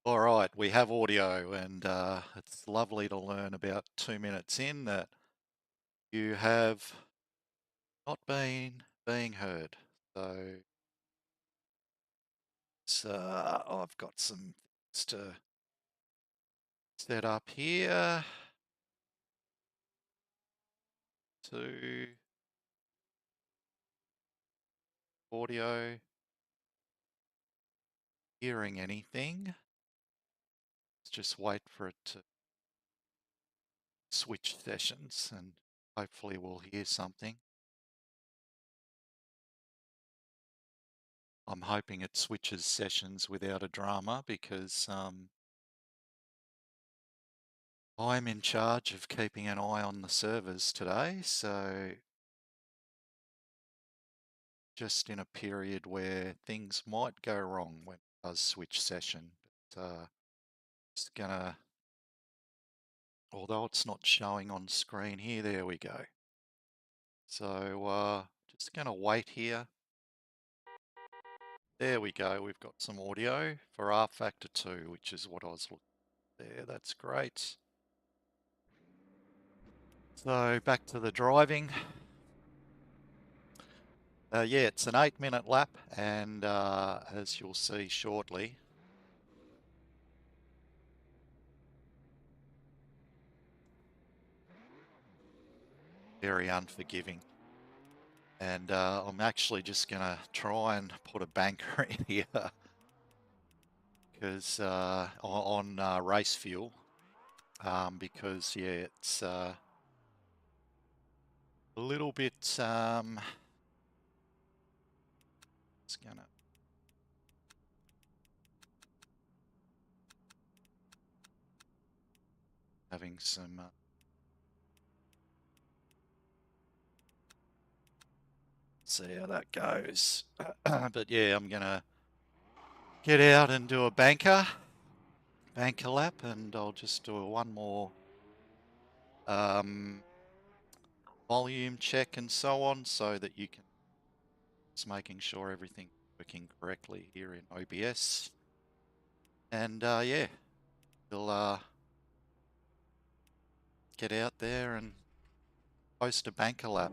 All right, we have audio, and it's lovely to learn about 2 minutes in that you have not been being heard. So I've got some things to set up here to audio, hearing anything. Let's just wait for it to switch sessions and hopefully we'll hear something. I'm hoping it switches sessions without a drama because I'm in charge of keeping an eye on the servers today, so just in a period where things might go wrong when it does switch session. But just gonna, although it's not showing on screen here, there we go. So just gonna wait here. There we go, we've got some audio for R factor 2, which is what I was looking for there. That's great. So back to the driving. Yeah, it's an 8-minute lap, and as you'll see shortly, very unforgiving. And I'm actually just going to try and put a banker in here because on race fuel, because yeah, it's a little bit. It's gonna having some. See how that goes. But yeah, I'm gonna get out and do a banker lap, and I'll just do one more volume check and so on, so that you can just making sure everything's working correctly here in OBS. And yeah, we'll get out there and post a banker lap.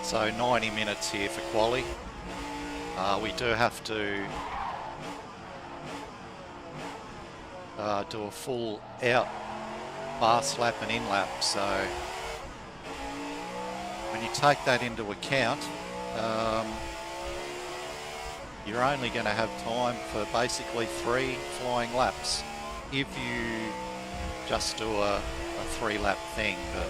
So 90 minutes here for quali. We do have to do a full out fast lap and in lap. So when you take that into account, you're only going to have time for basically 3 flying laps if you just do a 3-lap thing. But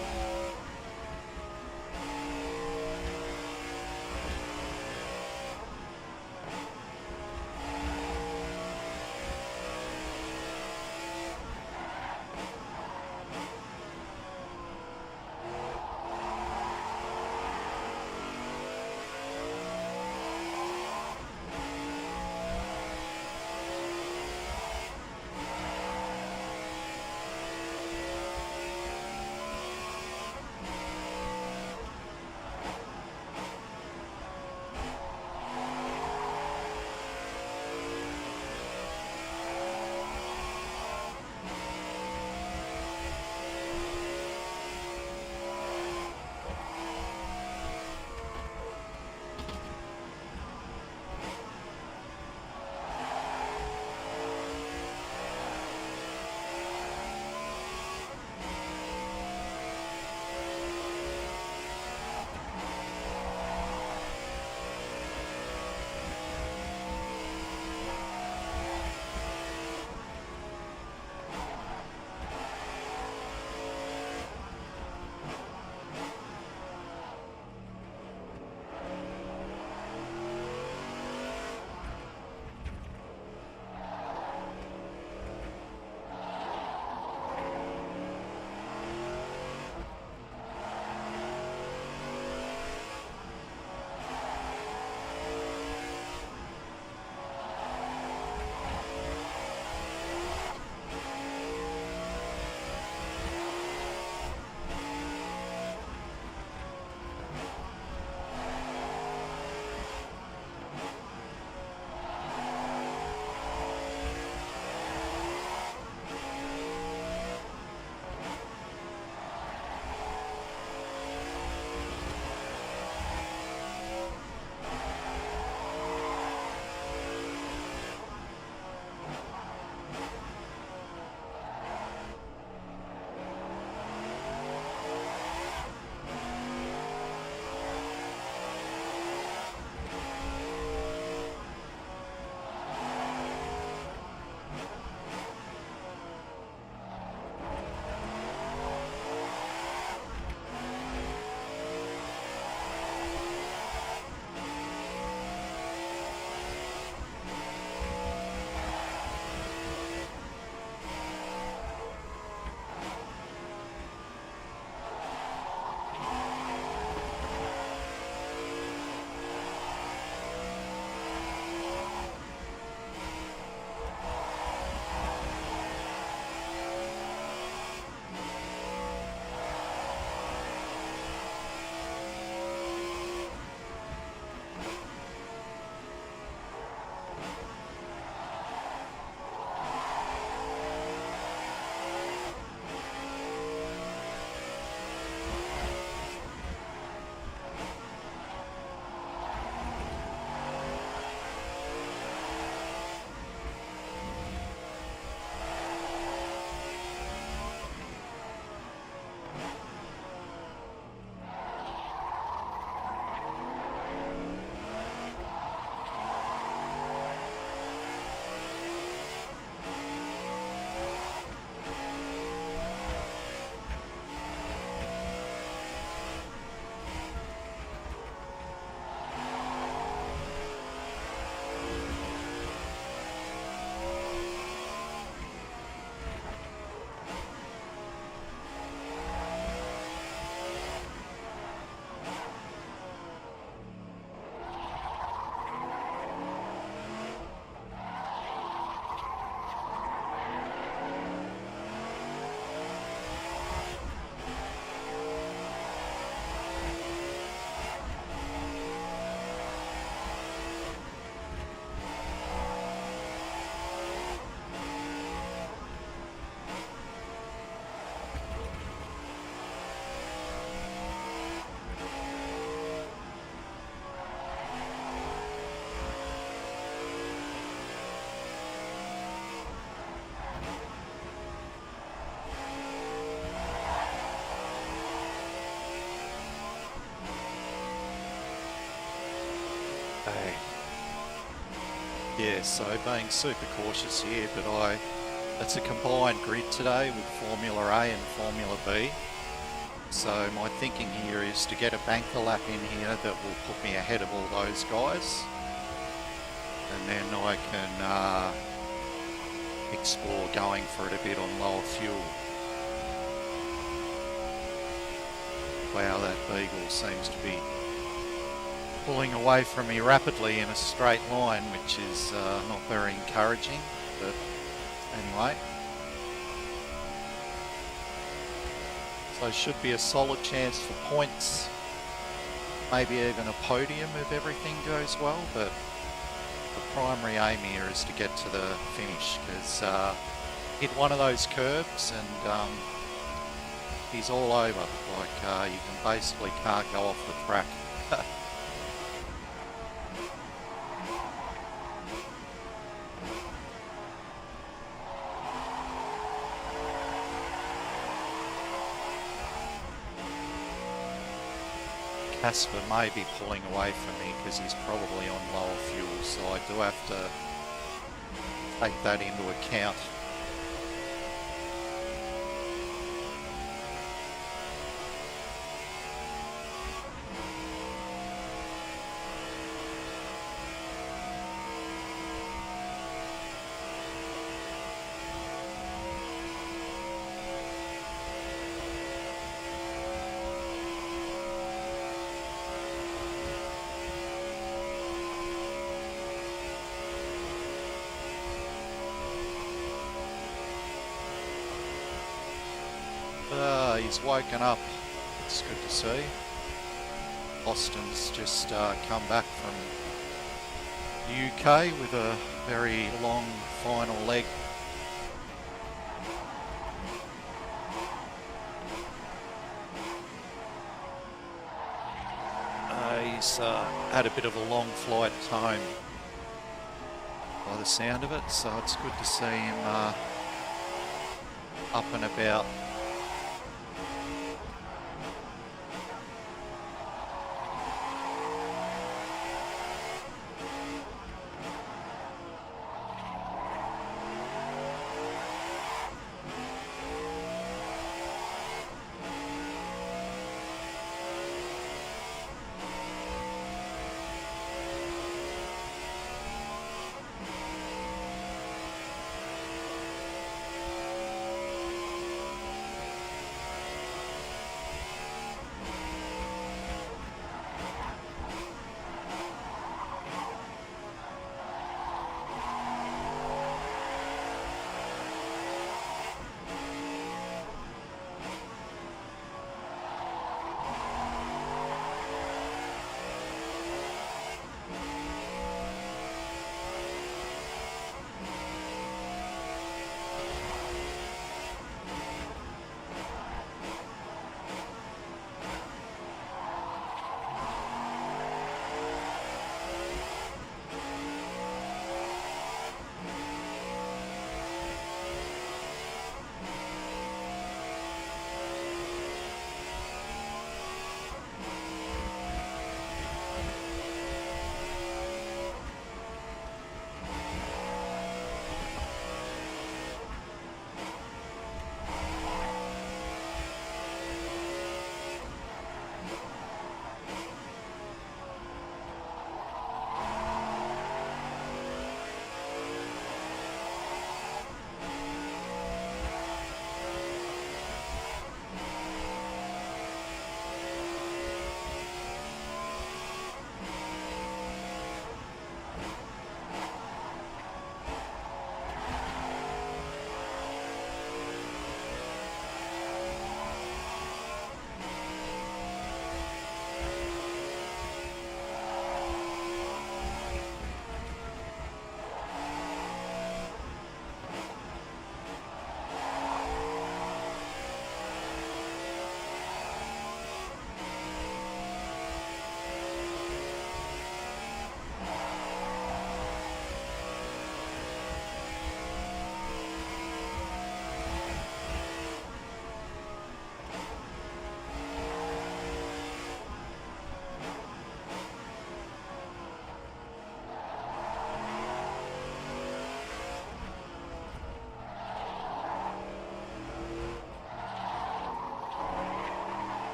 Yeah, so being super cautious here, but it's a combined grid today with Formula A and Formula B. So my thinking here is to get a banker lap in here that will put me ahead of all those guys. And then I can explore going for it a bit on lower fuel. Wow, that Beagle seems to be pulling away from me rapidly in a straight line, which is not very encouraging, but anyway. So should be a solid chance for points, maybe even a podium if everything goes well, but the primary aim here is to get to the finish, because hit one of those curbs and he's all over. Like you can basically can't go off the track. Casper may be pulling away from me because he's probably on lower fuel, so I do have to take that into account. He's woken up. It's good to see. Austin's just come back from UK with a very long final leg. He's had a bit of a long flight home by the sound of it, so it's good to see him up and about.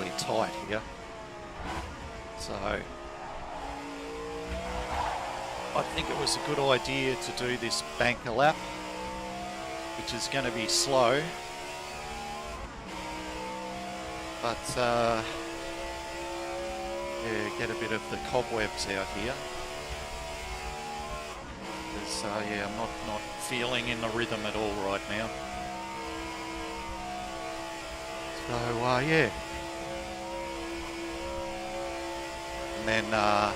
fairly tight here. So I think it was a good idea to do this banker lap, which is going to be slow. But yeah, get a bit of the cobwebs out here. Because yeah, I'm not feeling in the rhythm at all right now. So yeah. And then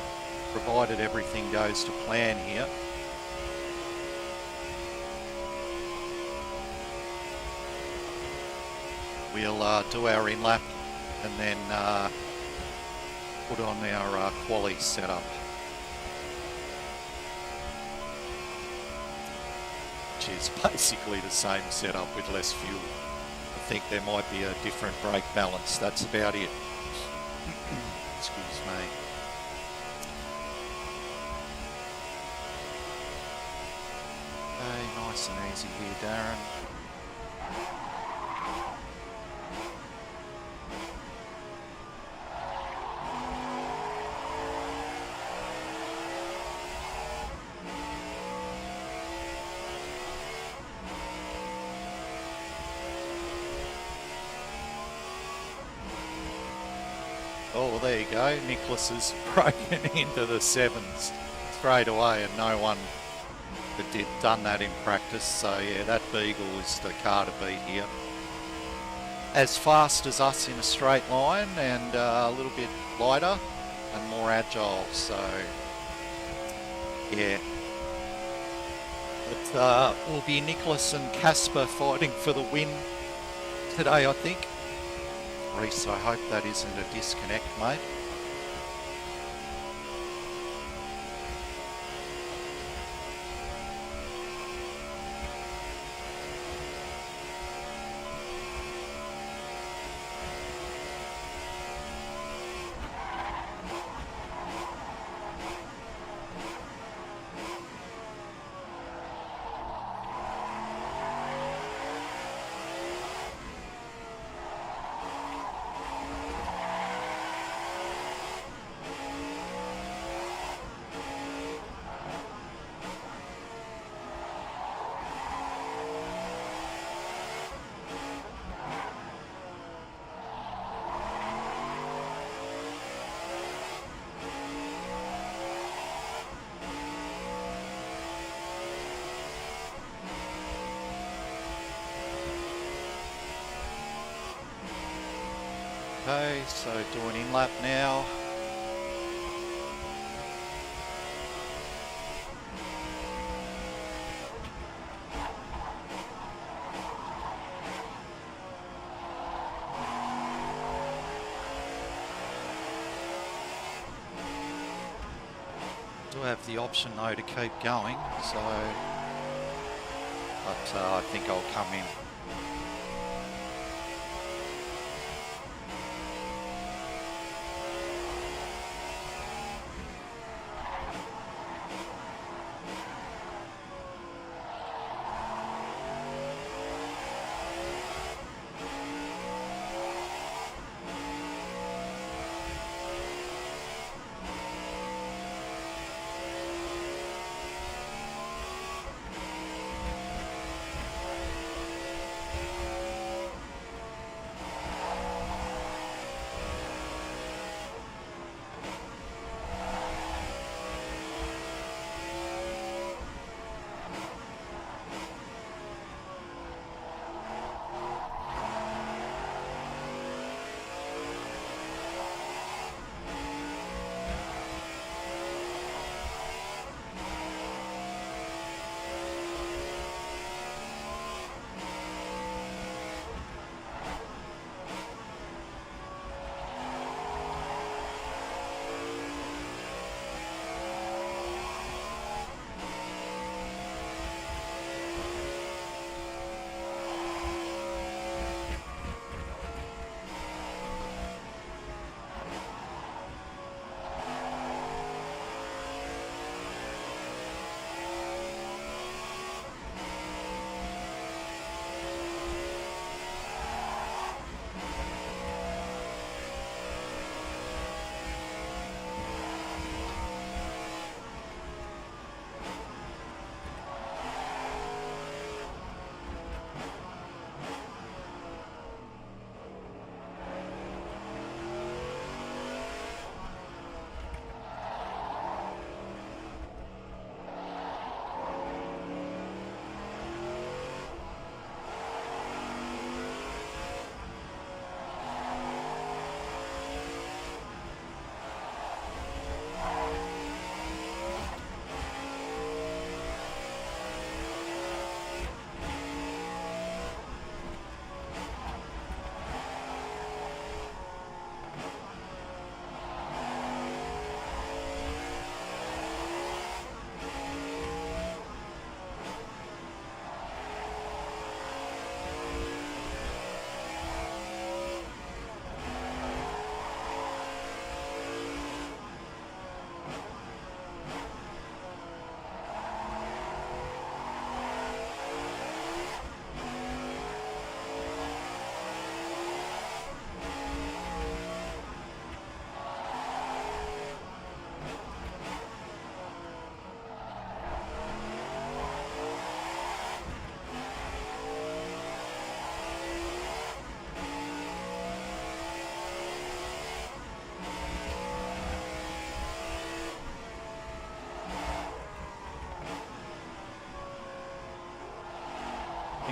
provided everything goes to plan here, we'll do our in-lap and then put on our quali setup, which is basically the same setup with less fuel. I think there might be a different brake balance, that's about it. Excuse me. Okay, nice and easy here, Darren. Oh, well, there you go. Nicholas has broken into the sevens straight away, and no one had done that in practice. So yeah, that Beagle is the car to beat here. As fast as us in a straight line, and a little bit lighter and more agile. So yeah, it will be Nicholas and Casper fighting for the win today, I think. Reese, I hope that isn't a disconnect, mate. Okay, so doing in-lap now. Do have the option though to keep going, so but I think I'll come in.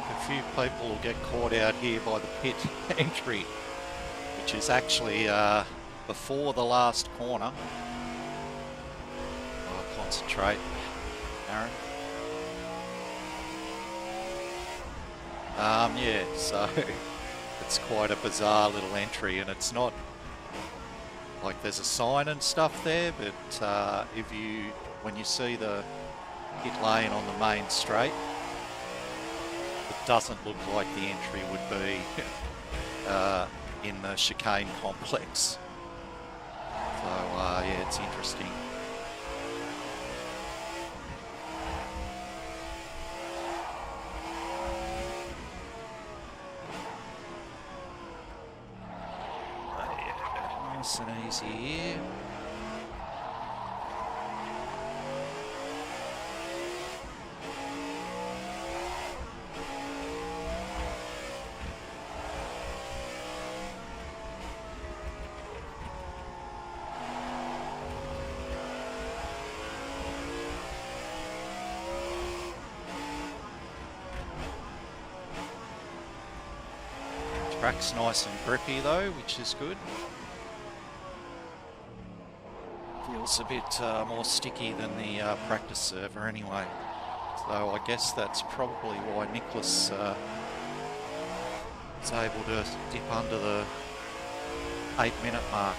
think a few people will get caught out here by the pit entry, which is actually before the last corner. I'll concentrate, Aaron. Yeah, so it's quite a bizarre little entry, and it's not like there's a sign and stuff there, but when you see the pit lane on the main straight, it doesn't look like the entry would be in the chicane complex. So yeah, it's interesting. Nice and easy here. Track's nice and grippy though, which is good. Feels a bit more sticky than the practice server anyway. So I guess that's probably why Nicholas was able to dip under the 8-minute mark.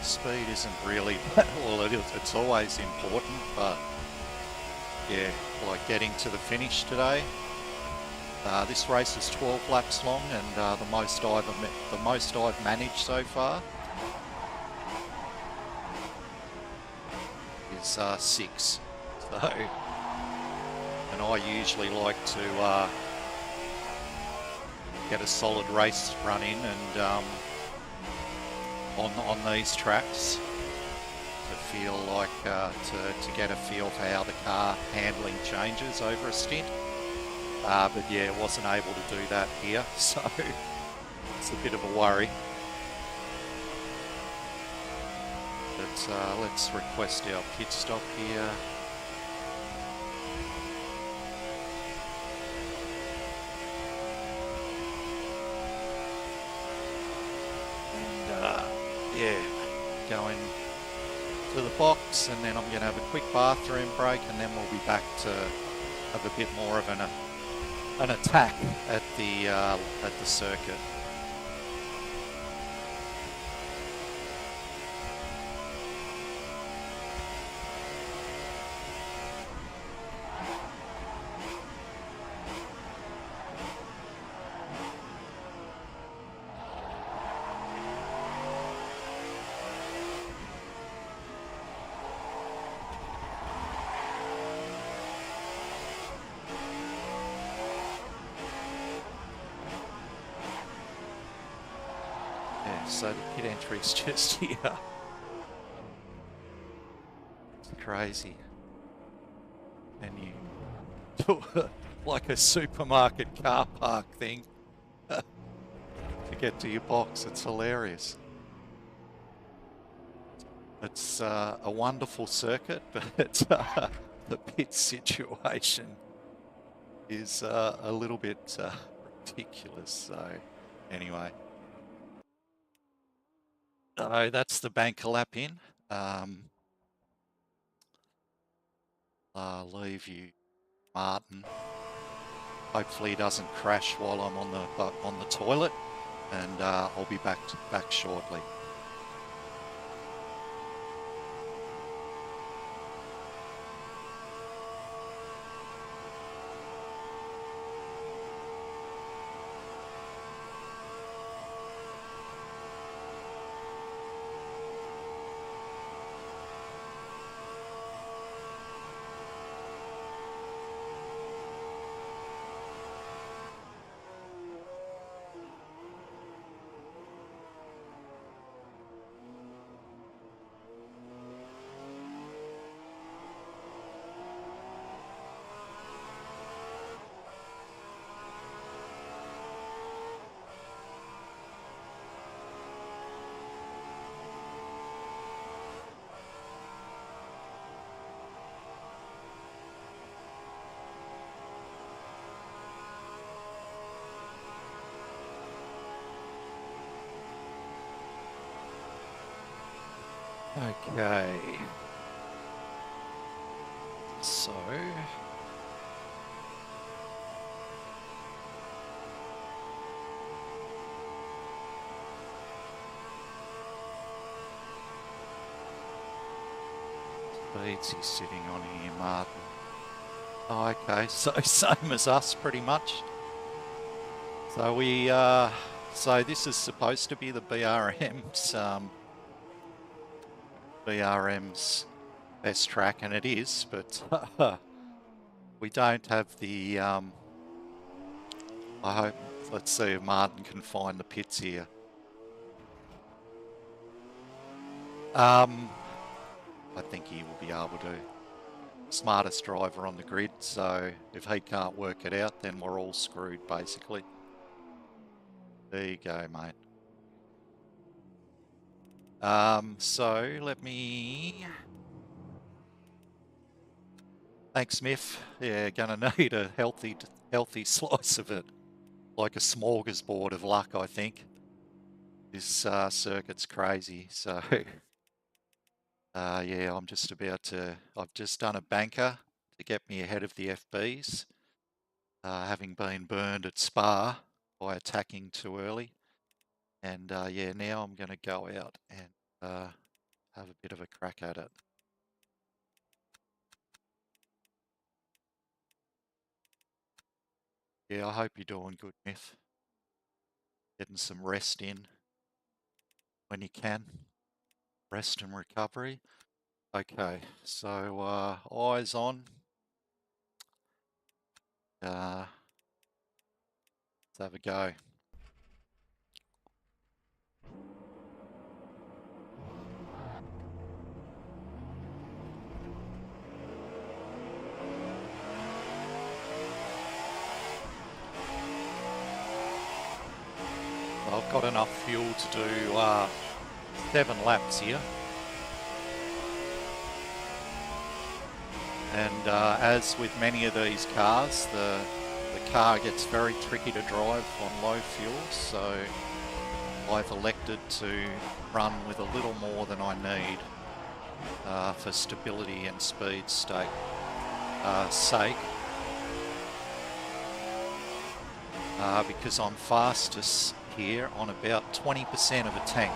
Speed isn't really, well, it's always important, but yeah, like getting to the finish today. This race is 12 laps long, and the most I've managed so far is 6. So, and I usually like to get a solid race run in, and on these tracks to feel like to get a feel for how the car handling changes over a stint. But yeah, wasn't able to do that here, so it's a bit of a worry. But let's request our pit stop here. Yeah, going to the box, and then I'm going to have a quick bathroom break, and then we'll be back to have a bit more of an attack at the circuit. So the pit entry's just here. It's crazy. And you do like a supermarket car park thing to get to your box. It's hilarious. It's a wonderful circuit, but the pit situation is a little bit ridiculous. So anyway, so that's the banker lap in. I'll leave you, Martin. Hopefully he doesn't crash while I'm on the toilet, and I'll be back shortly. Okay. So speeds he's sitting on here, Martin. Oh, okay, so same as us pretty much. So we so this is supposed to be the BRM's best track, and it is, but we don't have the I hope, let's see if Martin can find the pits here. I think he will be able to. Smartest driver on the grid, so if he can't work it out, then we're all screwed basically. There you go, mate. So let me... Thanks, Smith. Yeah, gonna need a healthy slice of it. Like a smorgasbord of luck, I think. This circuit's crazy, so... yeah, I'm just about to... I've just done a banker to get me ahead of the FBs, having been burned at Spa by attacking too early. And yeah, now I'm going to go out and have a bit of a crack at it. Yeah, I hope you're doing good, Myth. Getting some rest in when you can. Rest and recovery. Okay, so eyes on. Let's have a go. I've got enough fuel to do 7 laps here. And as with many of these cars, the car gets very tricky to drive on low fuel, so I've elected to run with a little more than I need for stability and speed sake. Because I'm fastest here on about 20% of a tank.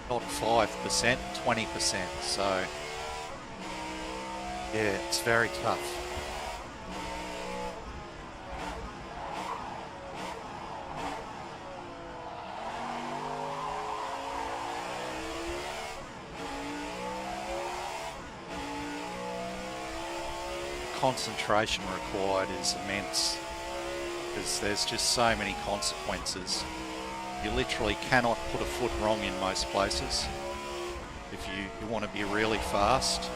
Not 5%, 20%. So, yeah, it's very tough. Concentration required is immense because there's just so many consequences. You literally cannot put a foot wrong in most places if you want to be really fast.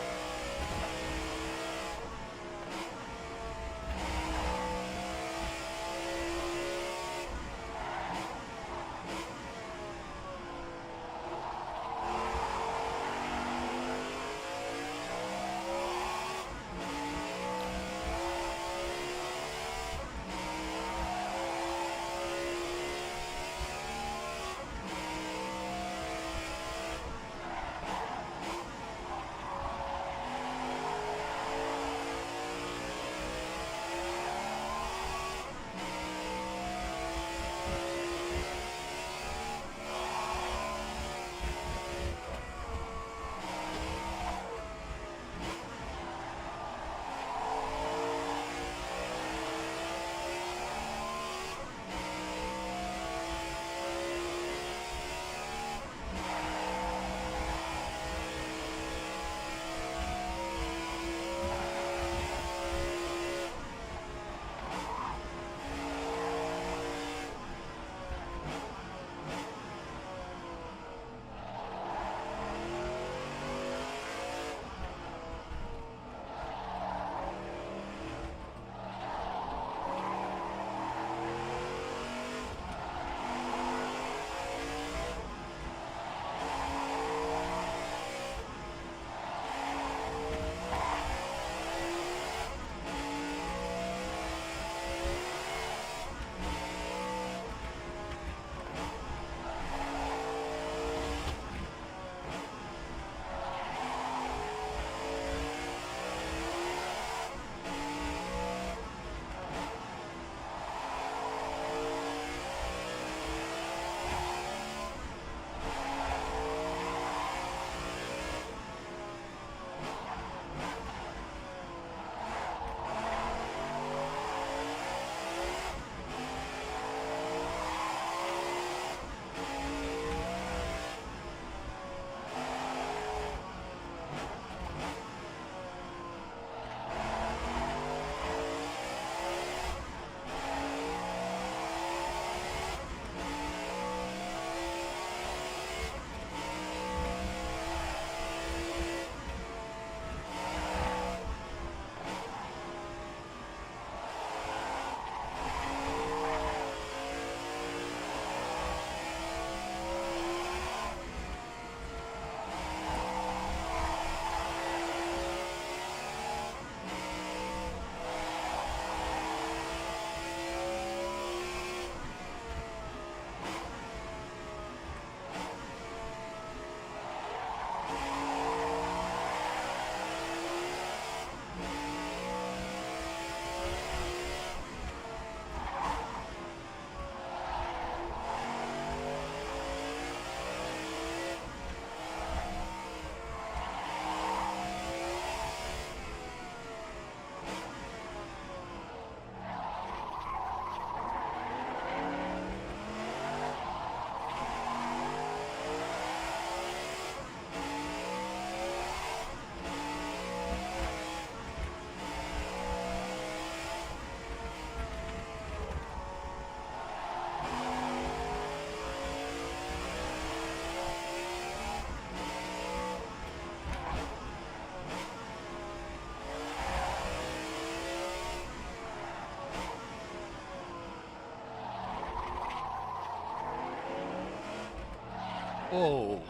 Oh.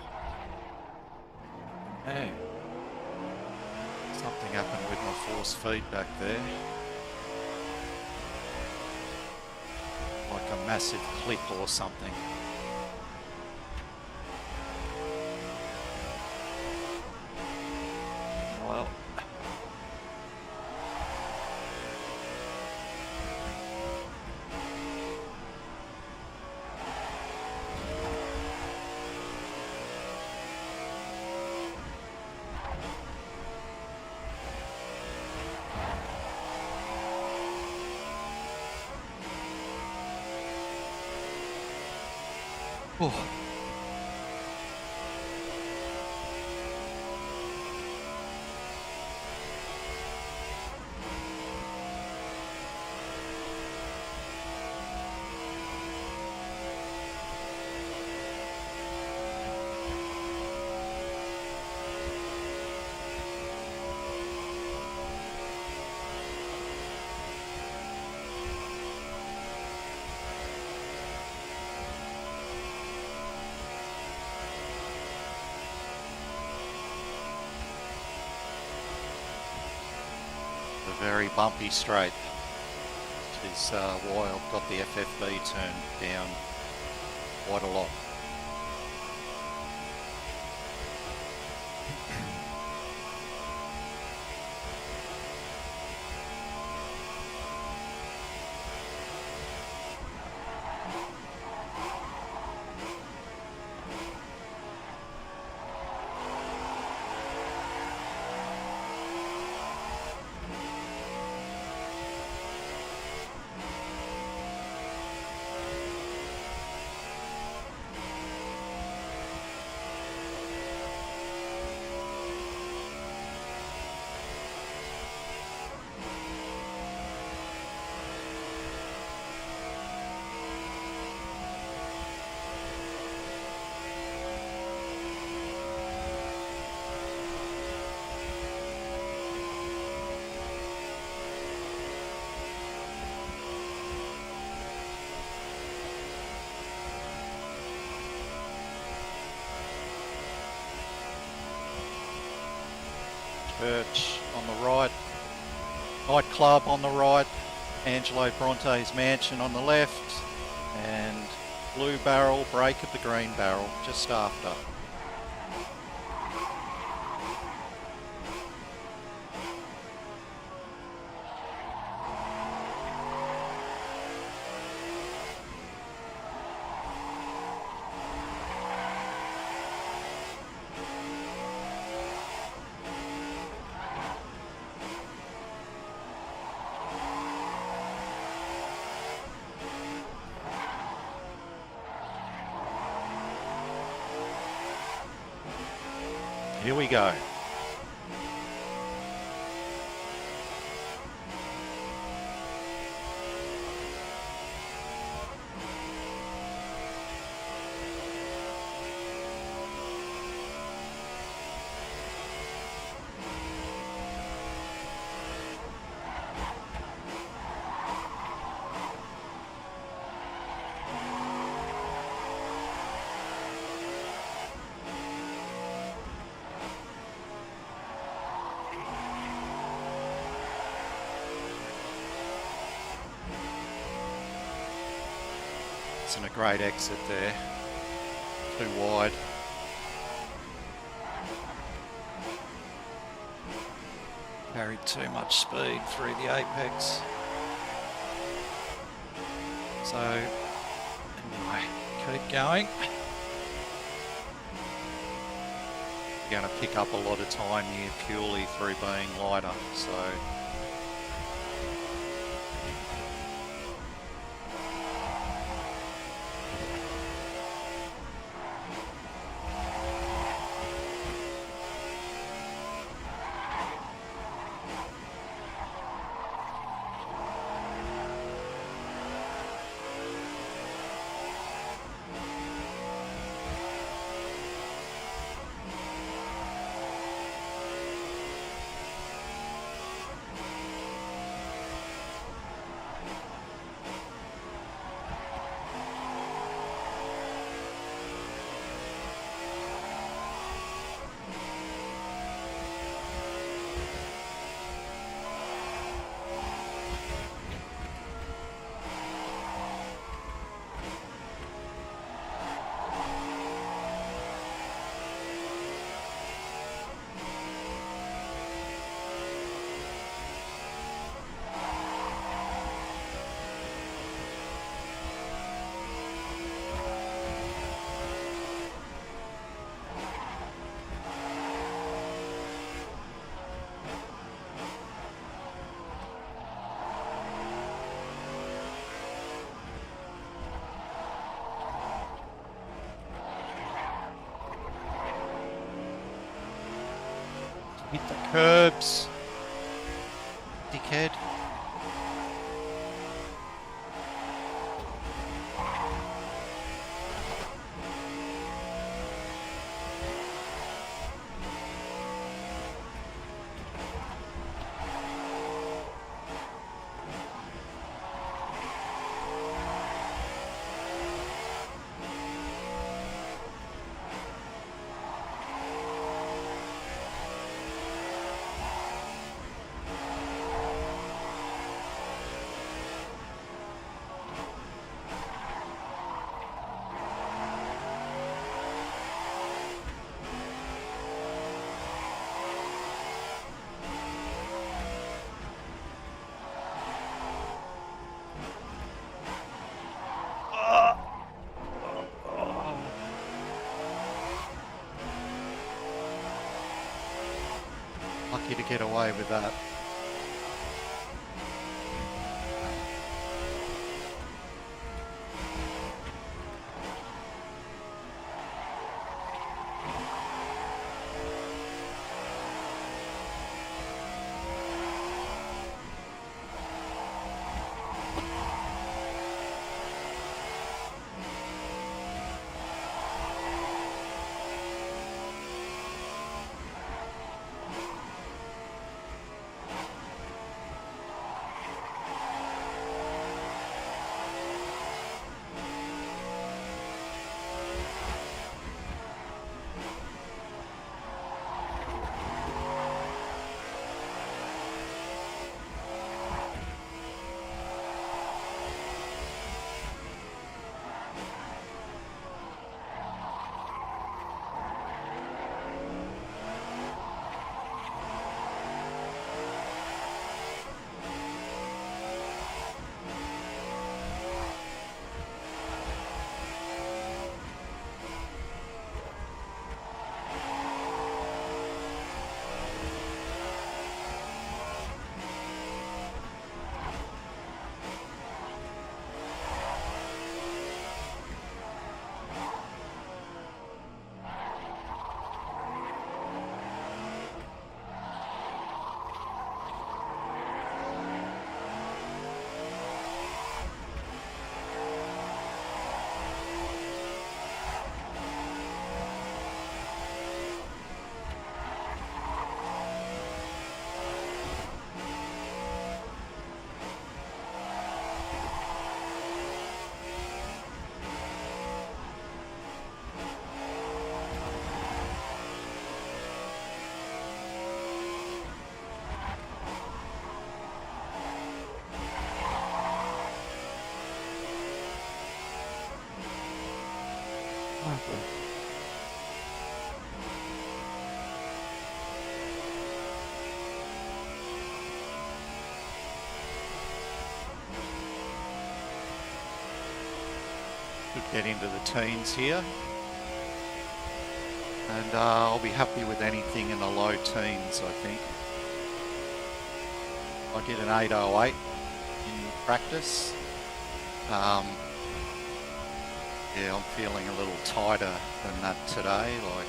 Hey. Something happened with my force feedback there. Like a massive clip or something. Well. Oh. A very bumpy straight. Which is why I've got the FFB turned down quite a lot. Church on the right, nightclub on the right, Angelo Bronte's mansion on the left, and blue barrel, break of the green barrel just after. Here we go. Isn't a great exit there. Too wide. Carried too much speed through the apex. So, anyway, keep going. You're going to pick up a lot of time here purely through being lighter. So. Hit the curbs, dickhead. Lucky to get away with that. Should get into the teens here. And I'll be happy with anything in the low teens, I think. I did an 808 in practice. Yeah, I'm feeling a little tighter than that today, like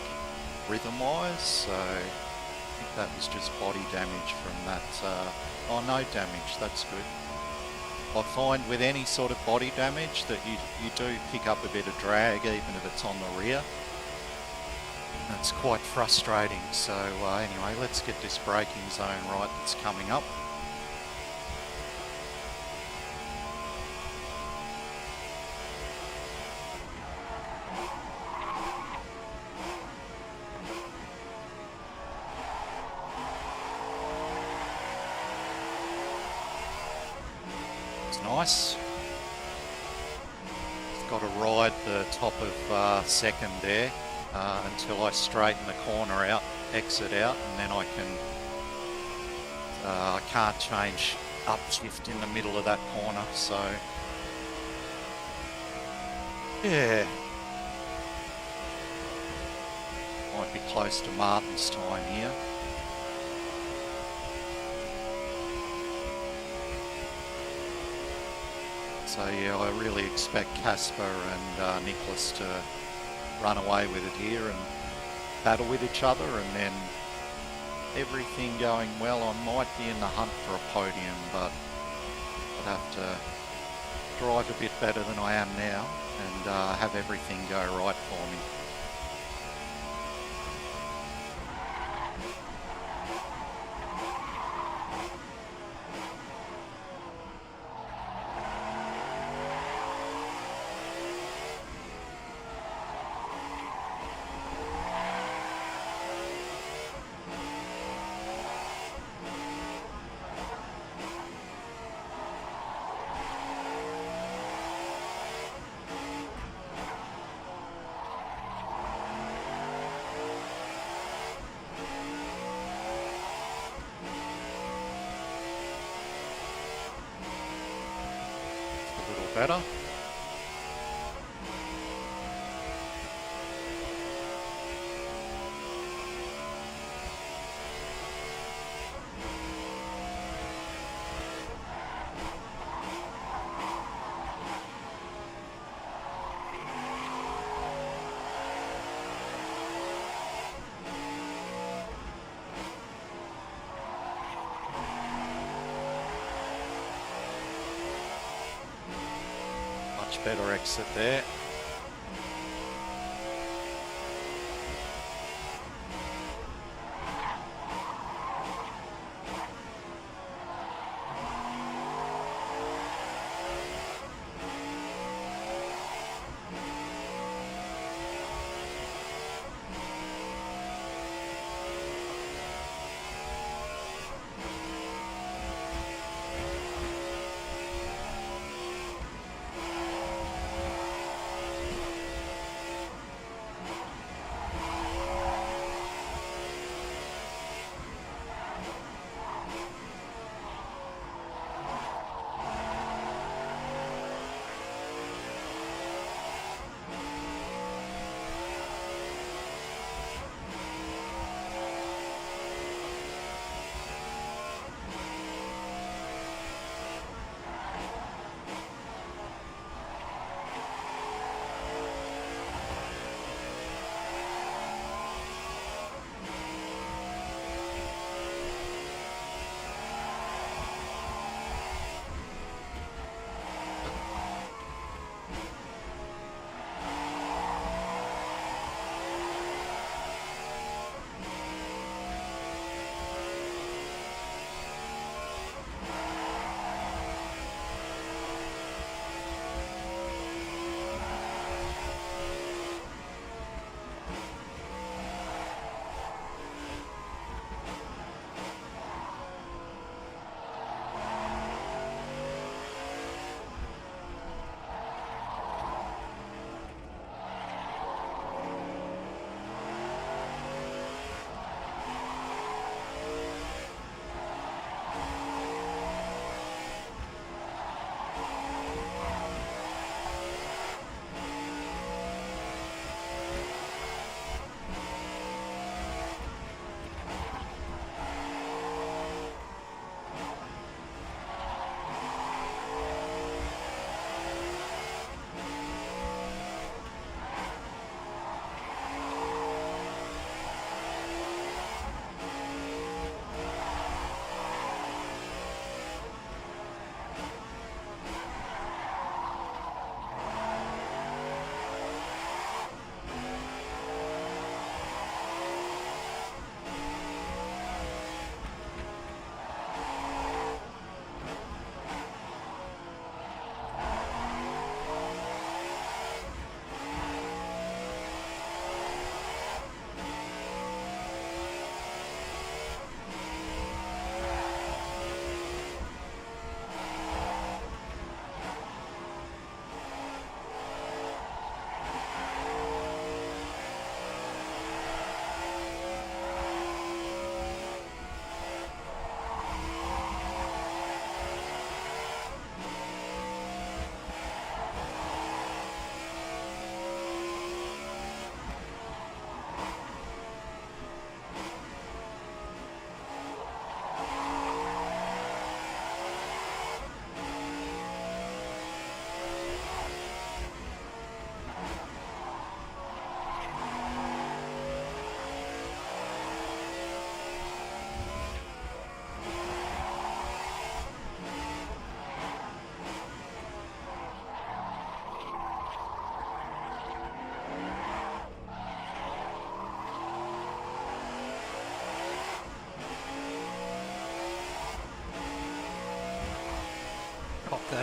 rhythm-wise, so I think that was just body damage from that. Oh, no damage, that's good. I find with any sort of body damage that you do pick up a bit of drag, even if it's on the rear. That's quite frustrating, so anyway, let's get this braking zone right that's coming up. Nice. Got to ride the top of second there until I straighten the corner out, exit out, and then I can. I can't change upshift in the middle of that corner, so yeah, might be close to Martin's time here. So yeah, I really expect Casper and Nicholas to run away with it here and battle with each other, and then everything going well, I might be in the hunt for a podium, but I'd have to drive a bit better than I am now and have everything go right for me. A little better. Much better exit there.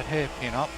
that hairpin up.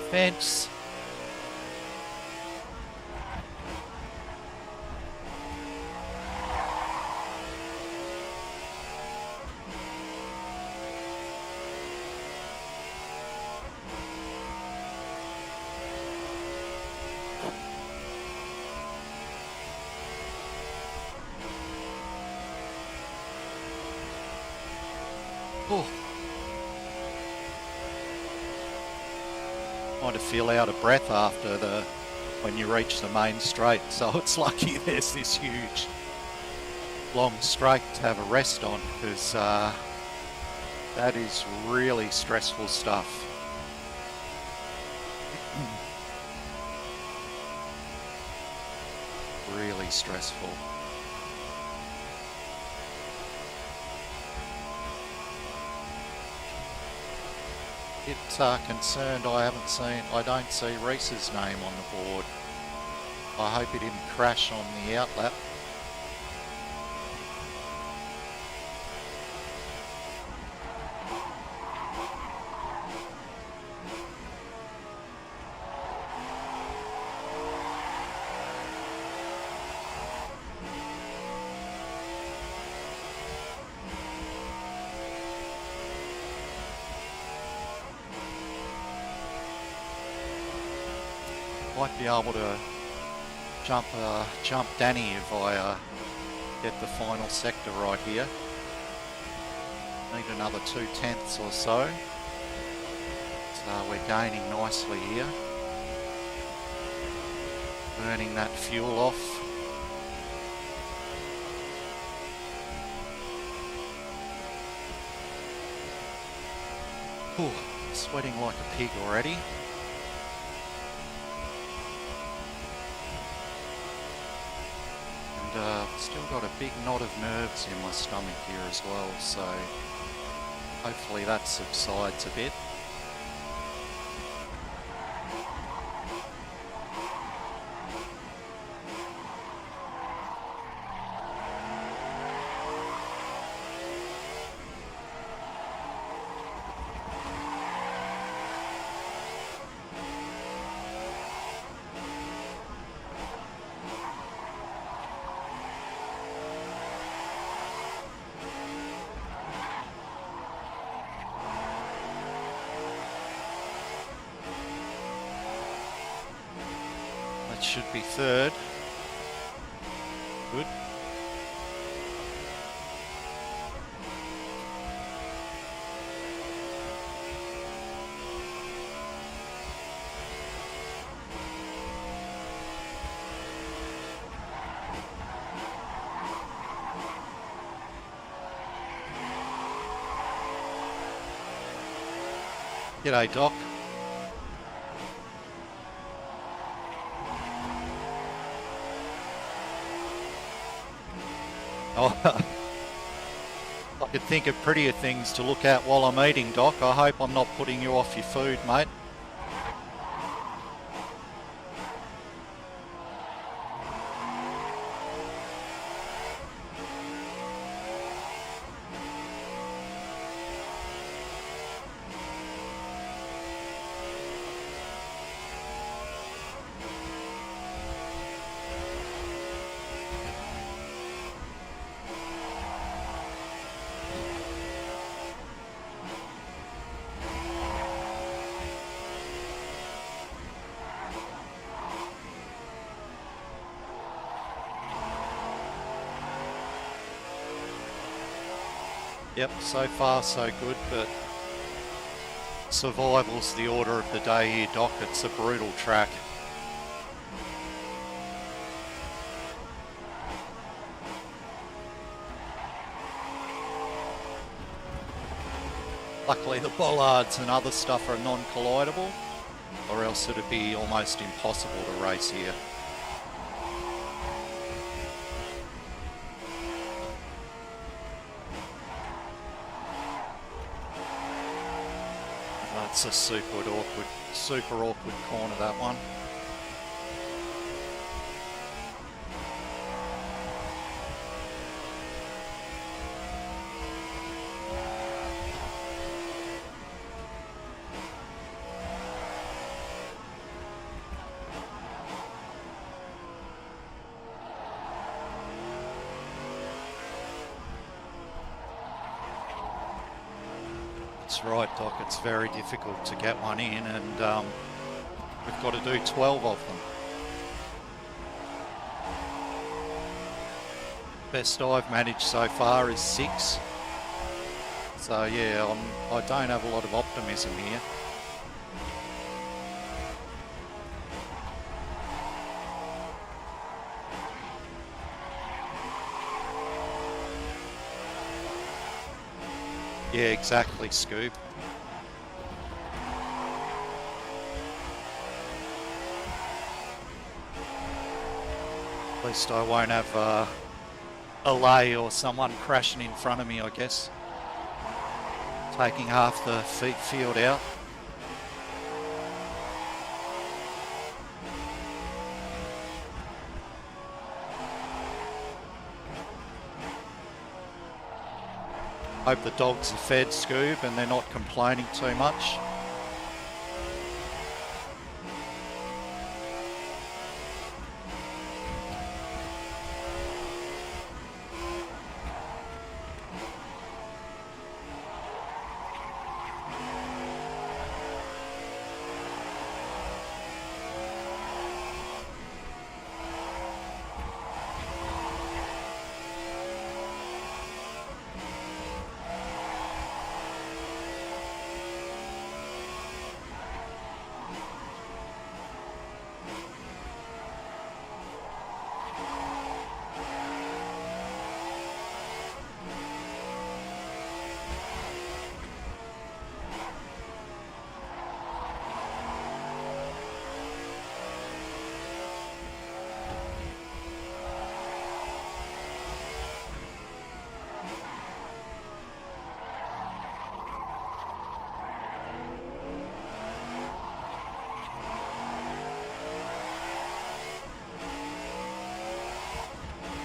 Fence. Oh. Kind of feel out of breath after when you reach the main straight, so it's lucky there's this huge long straight to have a rest on, because that is really stressful stuff. Really stressful. Concerned I don't see Reese's name on the board. I hope he didn't crash on the outlap. Might be able to jump Danny if I get the final sector right here. Need another 2/10 or so. So we're gaining nicely here. Burning that fuel off. Whew, sweating like a pig already. Still got a big knot of nerves in my stomach here as well, so hopefully that subsides a bit. That should be third. Good. G'day, Doc. Oh, I could think of prettier things to look at while I'm eating, Doc. I hope I'm not putting you off your food, mate. Yep, so far so good, but survival's the order of the day here, Doc. It's a brutal track. Luckily the bollards and other stuff are non-collidable, or else it'd be almost impossible to race here. That's a super awkward corner, that one. That's right, Doc. It's very difficult to get one in, and we've got to do 12 of them. Best I've managed so far is 6. So yeah, I don't have a lot of optimism here. Yeah, exactly, Scoop. At least I won't have a lay or someone crashing in front of me, I guess. Taking half the field out. Hope the dogs are fed, Scoob, and they're not complaining too much.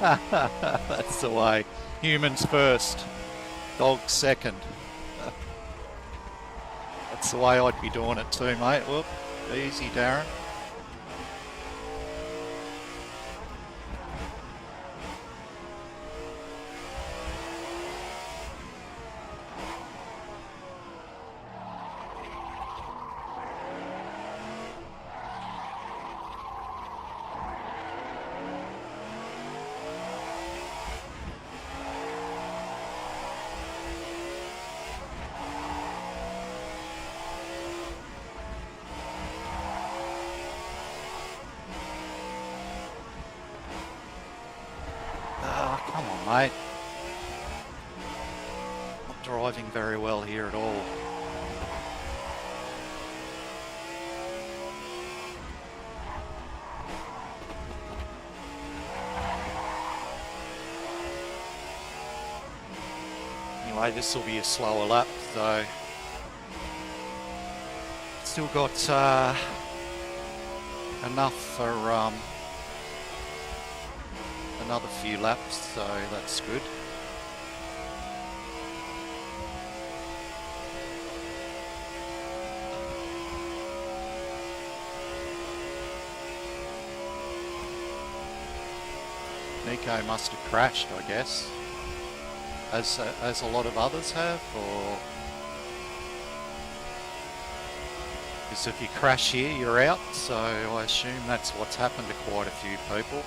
That's the way. Humans first, dogs second. That's the way I'd be doing it too, mate. Whoop, easy, Darren. Come on, mate. Not driving very well here at all. Anyway, this will be a slower lap, though. Still got enough for another few laps, so that's good. Nico must have crashed, I guess, as a lot of others have, or because if you crash here, you're out. So I assume that's what's happened to quite a few people.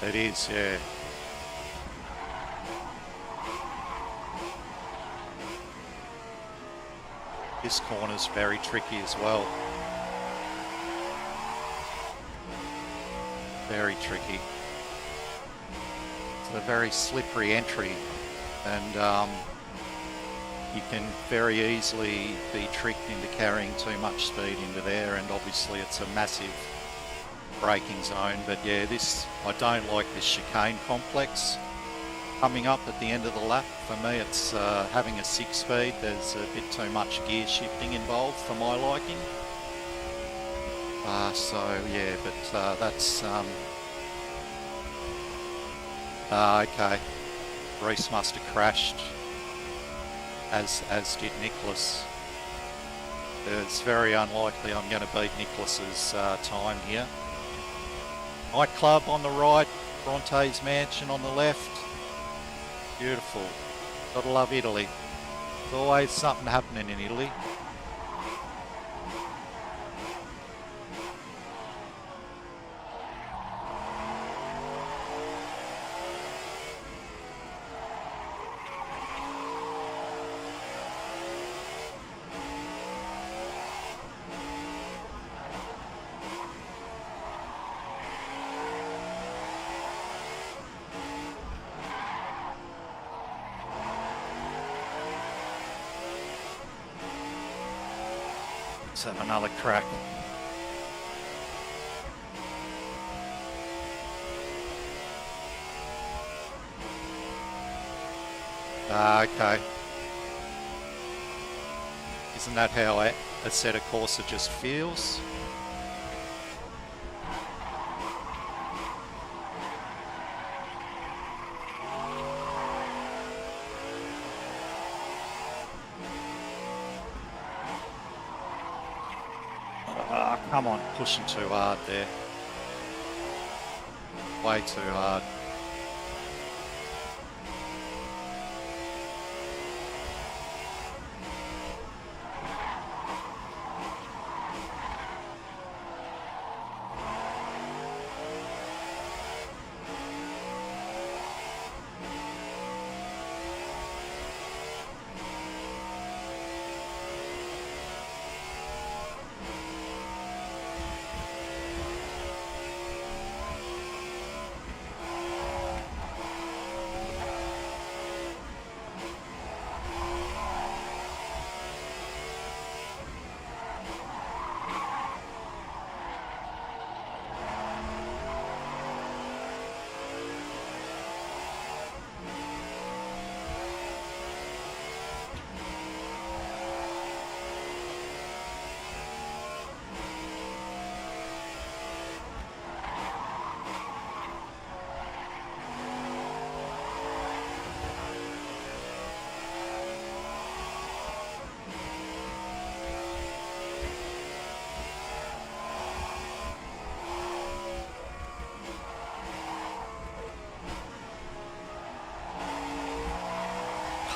It is, yeah. This corner's very tricky as well. Very tricky. It's a very slippery entry, and you can very easily be tricked into carrying too much speed into there, and obviously it's a massive braking zone. But yeah, I don't like this chicane complex coming up at the end of the lap. For me, it's having a 6-speed. There's a bit too much gear shifting involved for my liking. So yeah, but that's okay. Reese must have crashed, as did Nicholas. It's very unlikely I'm going to beat Nicholas's time here. Nightclub on the right, Bronte's Mansion on the left. Beautiful. Gotta love Italy. There's always something happening in Italy. Let's have another crack. Okay. Isn't that how a set of Corsa just feels? Come on, pushing too hard there. Way too hard.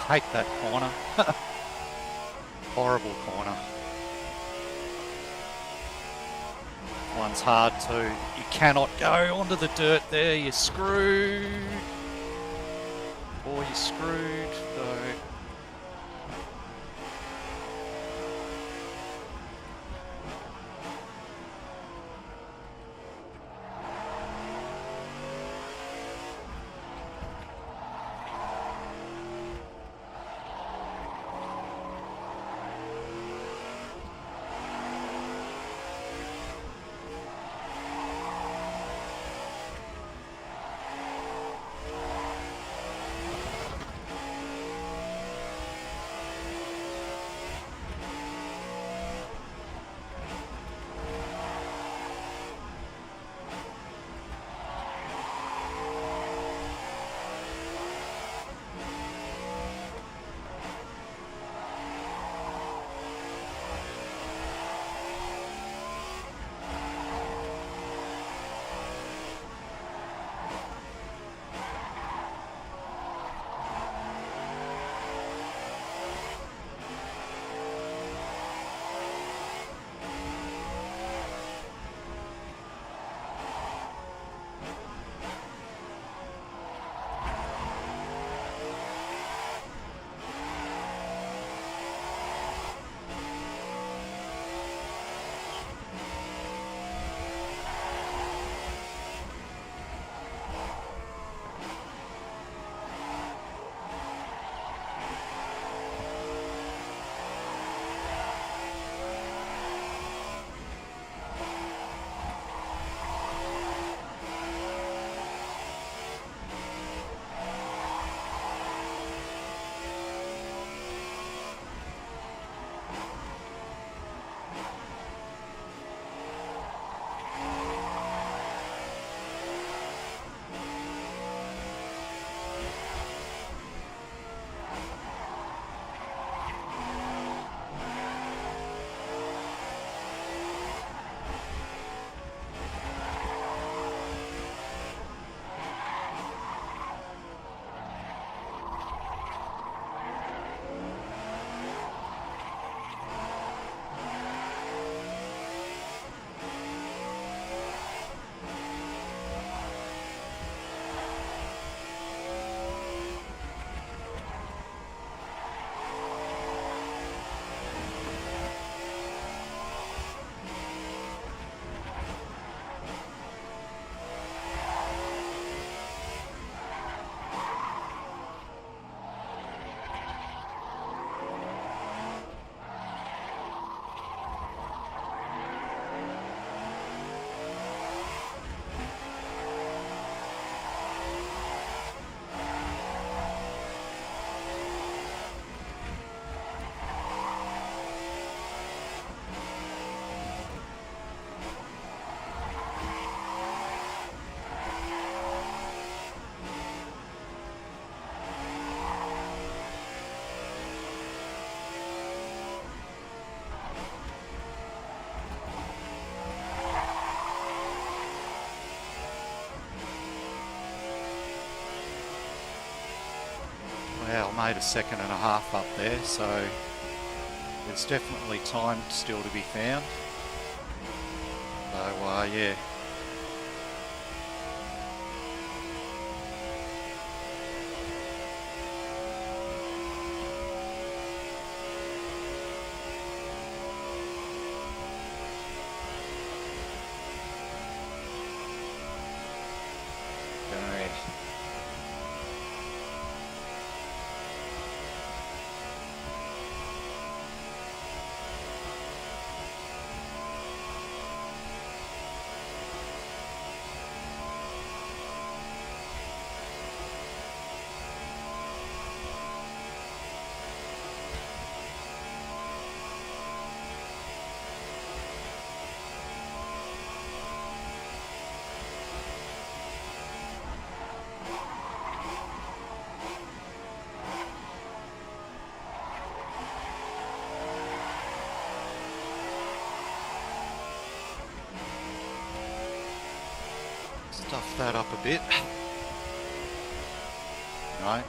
Hate that corner. Horrible corner. One's hard too. You cannot go onto the dirt there. You're screwed. Or you're screwed. So I made a 1.5 seconds up there, so there's definitely time still to be found. So yeah. Stuff that up a bit. Right.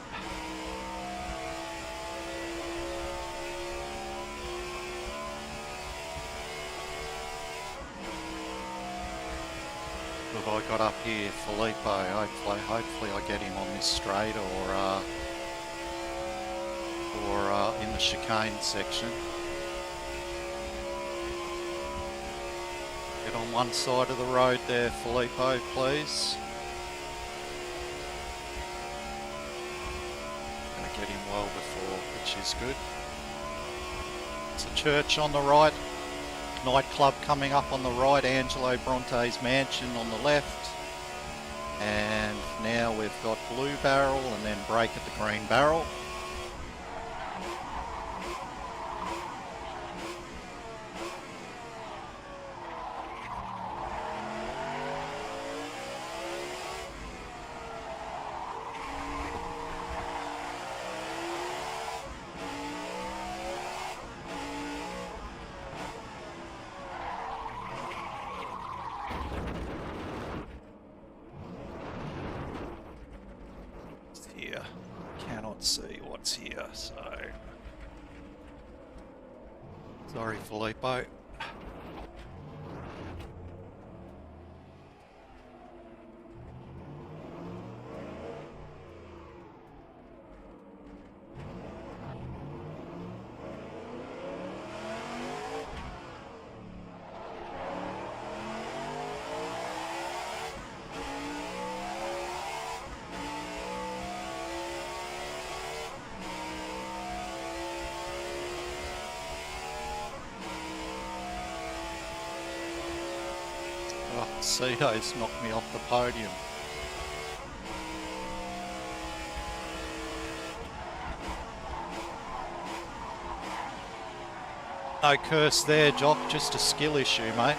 What have I got up here? Filippo. Hopefully I get him on this straight or in the chicane section. Get on one side of the road there, Filippo, please. Gonna get him well before, which is good. It's a church on the right, nightclub coming up on the right, Angelo Bronte's mansion on the left. And now we've got Blue Barrel and then break at the Green Barrel. Here, cannot see what's here, so sorry, Filippo. Oh, Cito's knocked me off the podium. No curse there, Jock, just a skill issue, mate.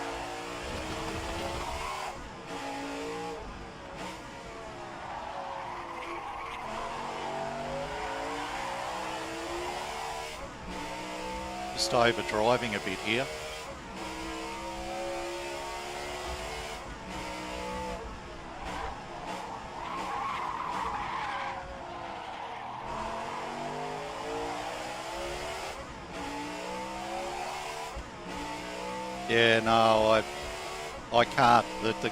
Just overdriving a bit here. Yeah, no, I can't. The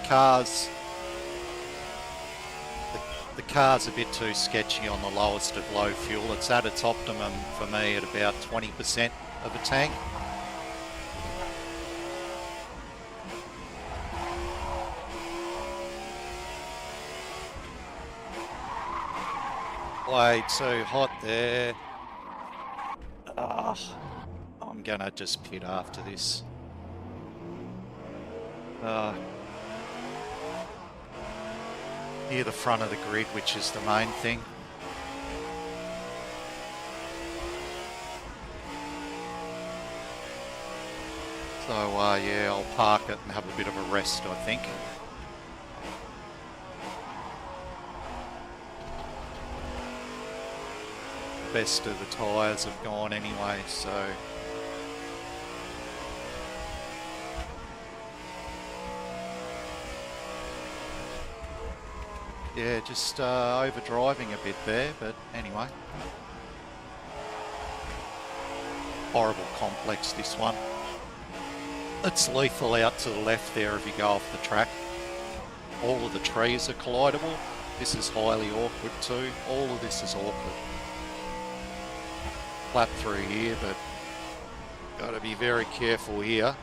car's a bit too sketchy on the lowest of low fuel. It's at its optimum for me at about 20% of a tank. Way too hot there. I'm gonna just pit after this. Near the front of the grid, which is the main thing. So yeah, I'll park it and have a bit of a rest, I think. Best of the tyres have gone anyway, so yeah, just overdriving a bit there, but anyway. horrible complex, this one. It's lethal out to the left there if you go off the track. All of the trees are collidable. This is highly awkward too. All of this is awkward. Flat through here, but got to be very careful here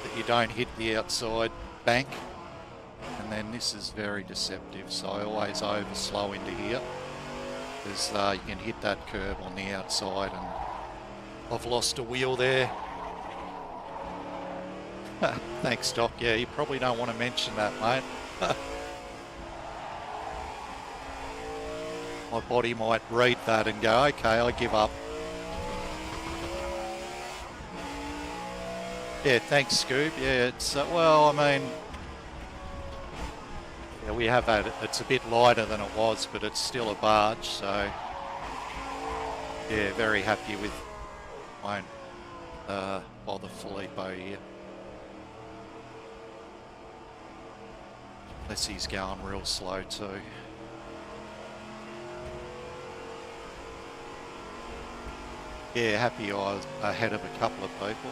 that you don't hit the outside bank. And then this is very deceptive, so I always over slow into here, because you can hit that curb on the outside, and I've lost a wheel there. Thanks, Doc. Yeah, you probably don't want to mention that, mate. My body might read that and go, okay, I give up. Yeah, thanks, Scoob. Yeah, it's, well, I mean, yeah, we have had, it's a bit lighter than it was, but it's still a barge, so yeah, very happy with, won't bother Filippo here. Unless he's going real slow too. Yeah, happy I was ahead of a couple of people.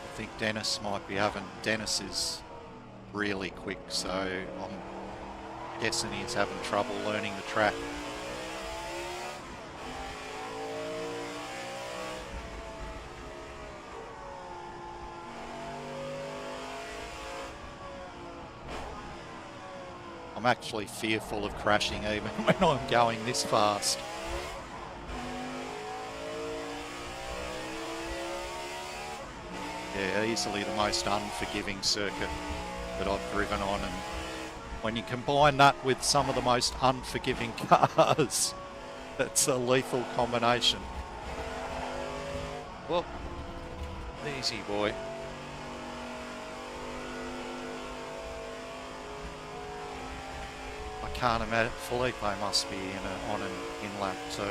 I think Dennis might be having, Dennis is really quick, so I'm guessing he's having trouble learning the track. I'm actually fearful of crashing even when I'm going this fast. Yeah, easily the most unforgiving circuit that I've driven on, and when you combine that with some of the most unforgiving cars, it's a lethal combination. Well, easy boy. I can't imagine, Filippo must be on an in-lap too.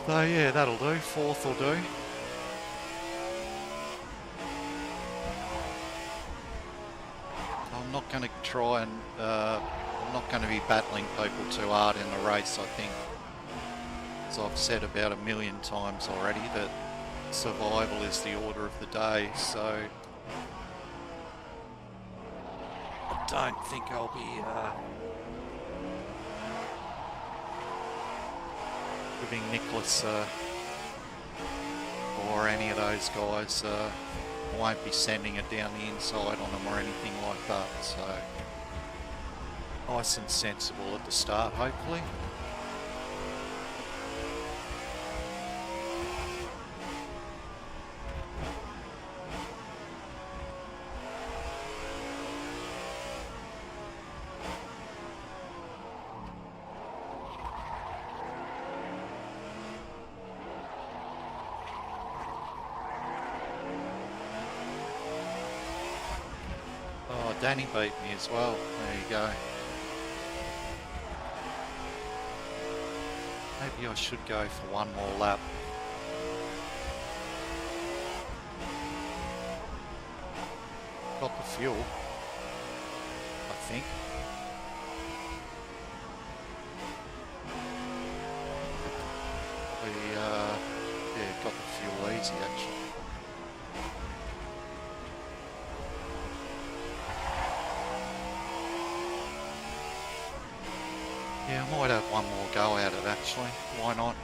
So yeah, that'll do. Fourth will do. I'm not going to try and, I'm not going to be battling people too hard in the race, I think. As I've said about 1,000,000 times already, that survival is the order of the day, so I don't think I'll be giving Nicholas or any of those guys, I won't be sending it down the inside on them or anything like that, so nice and sensible at the start, hopefully. Danny beat me as well. There you go. Maybe I should go for one more lap. Got the fuel, I think. Yeah, got the fuel easy actually. Yeah, I might have one more go at it actually. Why not?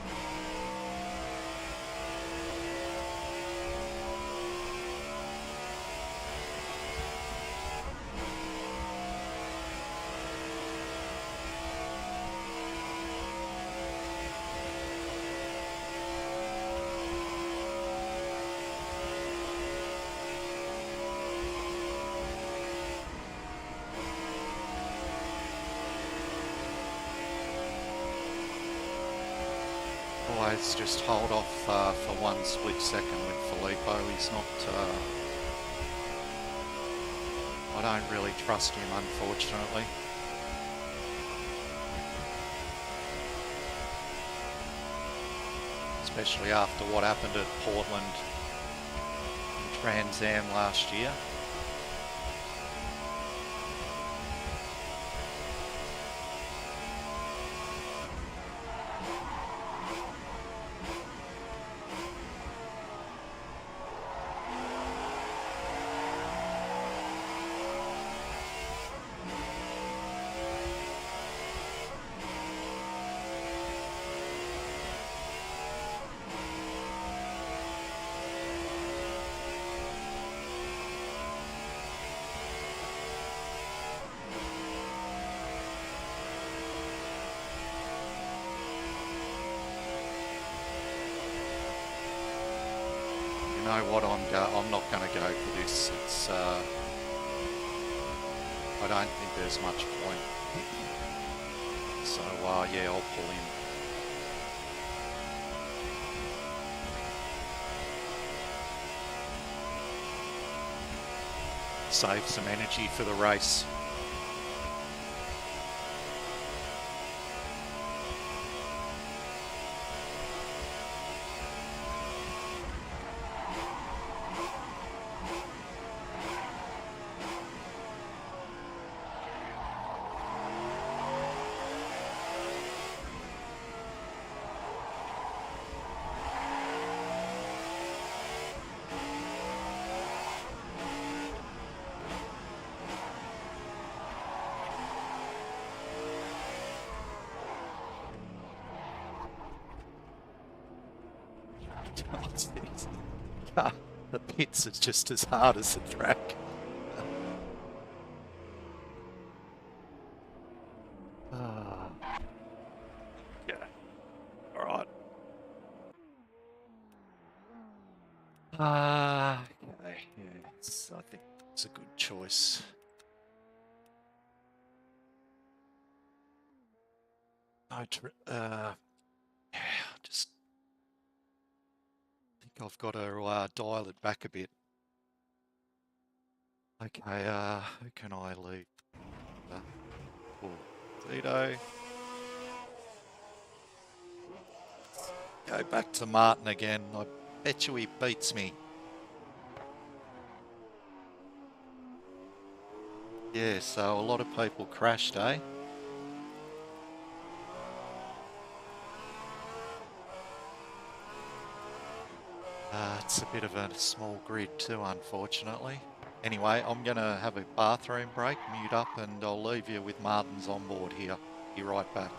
Always just hold off for one split second with Filippo. He's not, I don't really trust him, unfortunately. especially after what happened at Portland and Trans Am last year. You know what, I'm not going to go for this. It's I don't think there's much point. So yeah, I'll pull in. Save some energy for the race. The pits are just as hard as the track. Yeah. All right. Okay. Yes, I think it's a good choice. Yeah, just think I've got to dial it back a bit. Okay, who can I leave? Vito. Go back to Martin again. I bet you he beats me. Yeah, so a lot of people crashed, eh? It's a bit of a small grid too, unfortunately. Anyway, I'm going to have a bathroom break, mute up, and I'll leave you with Martin's on board here. Be right back.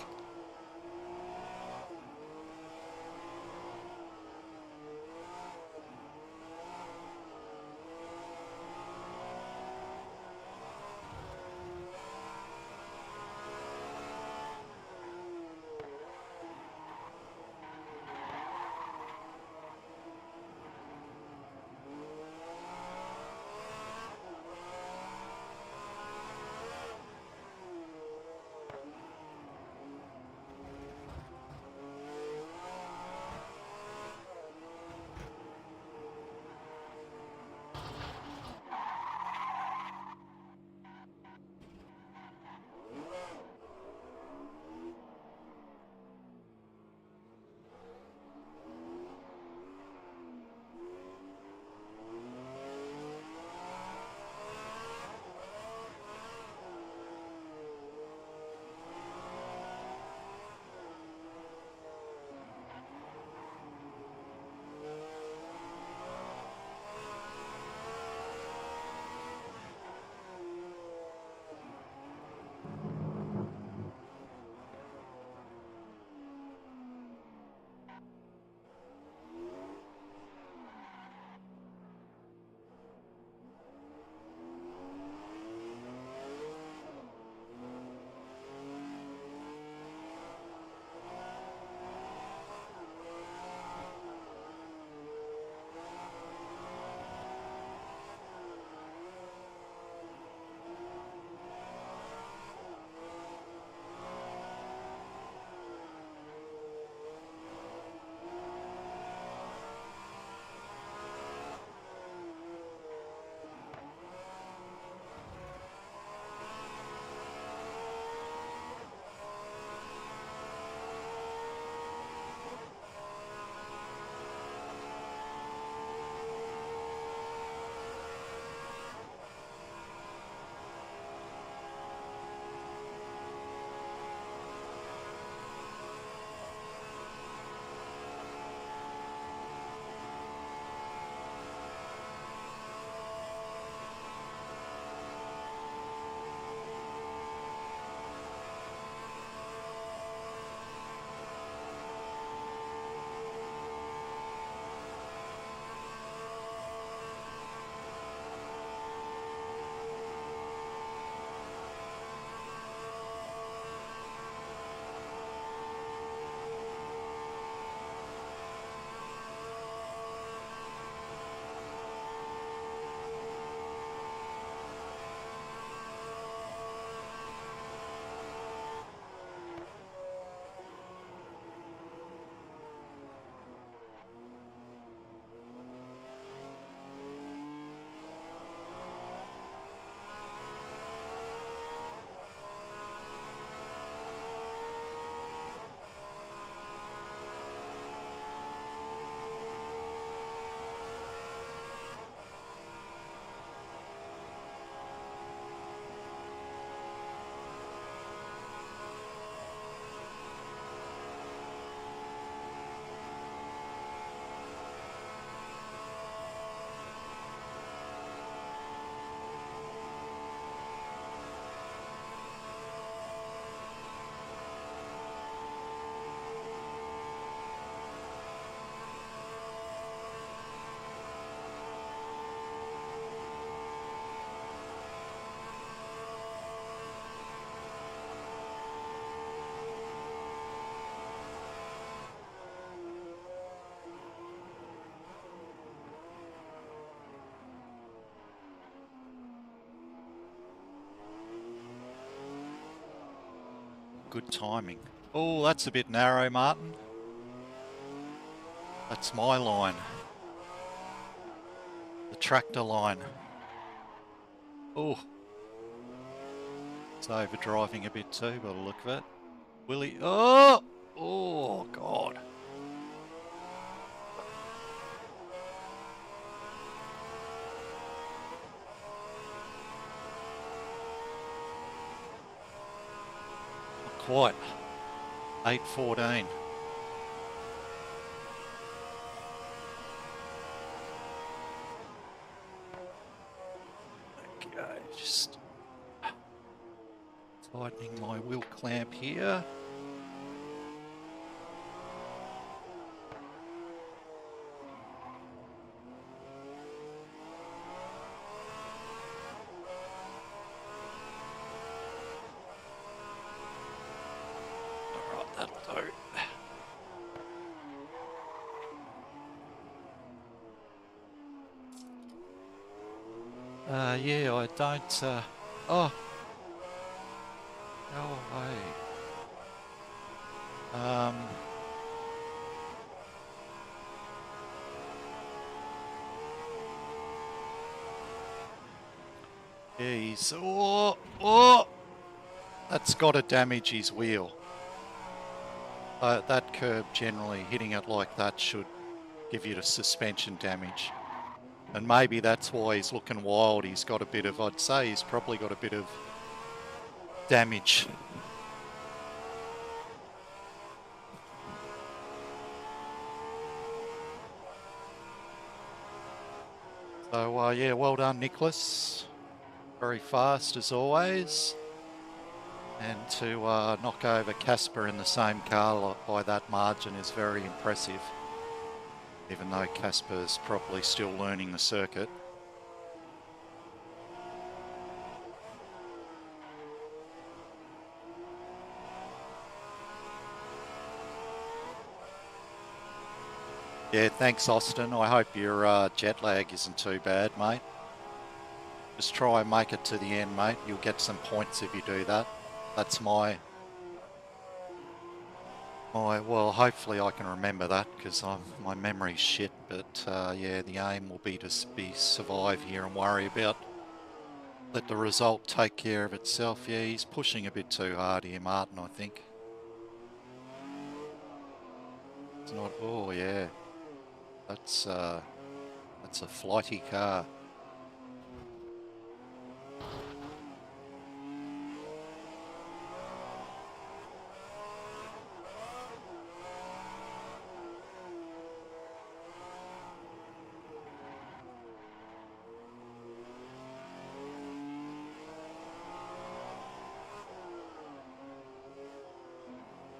good timing. Oh, that's a bit narrow, Martin. That's my line. The tractor line. Oh. It's overdriving a bit too, by the look of it. Will he? Oh! Oh, God. Not quite. 8:14. Okay, just tightening my wheel clamp here. Alright, that'll do. Yeah, I don't, oh! Go away. Yeah, he's, oh! That's got to damage his wheel. That curb generally, hitting it like that should give you the suspension damage. And maybe that's why he's looking wild. He's got a bit of, I'd say he's probably got a bit of damage. So, yeah, well done, Nicholas. Very fast as always. And to knock over Casper in the same car by that margin is very impressive. Even though Casper's probably still learning the circuit. Yeah, thanks, Austin. I hope your jet lag isn't too bad, mate. Just try and make it to the end, mate. You'll get some points if you do that. That's my well, hopefully I can remember that because my memory's shit. But yeah, the aim will be to survive here and worry about, let the result take care of itself. Yeah, he's pushing a bit too hard here, Martin, I think. It's not, oh yeah. That's a flighty car.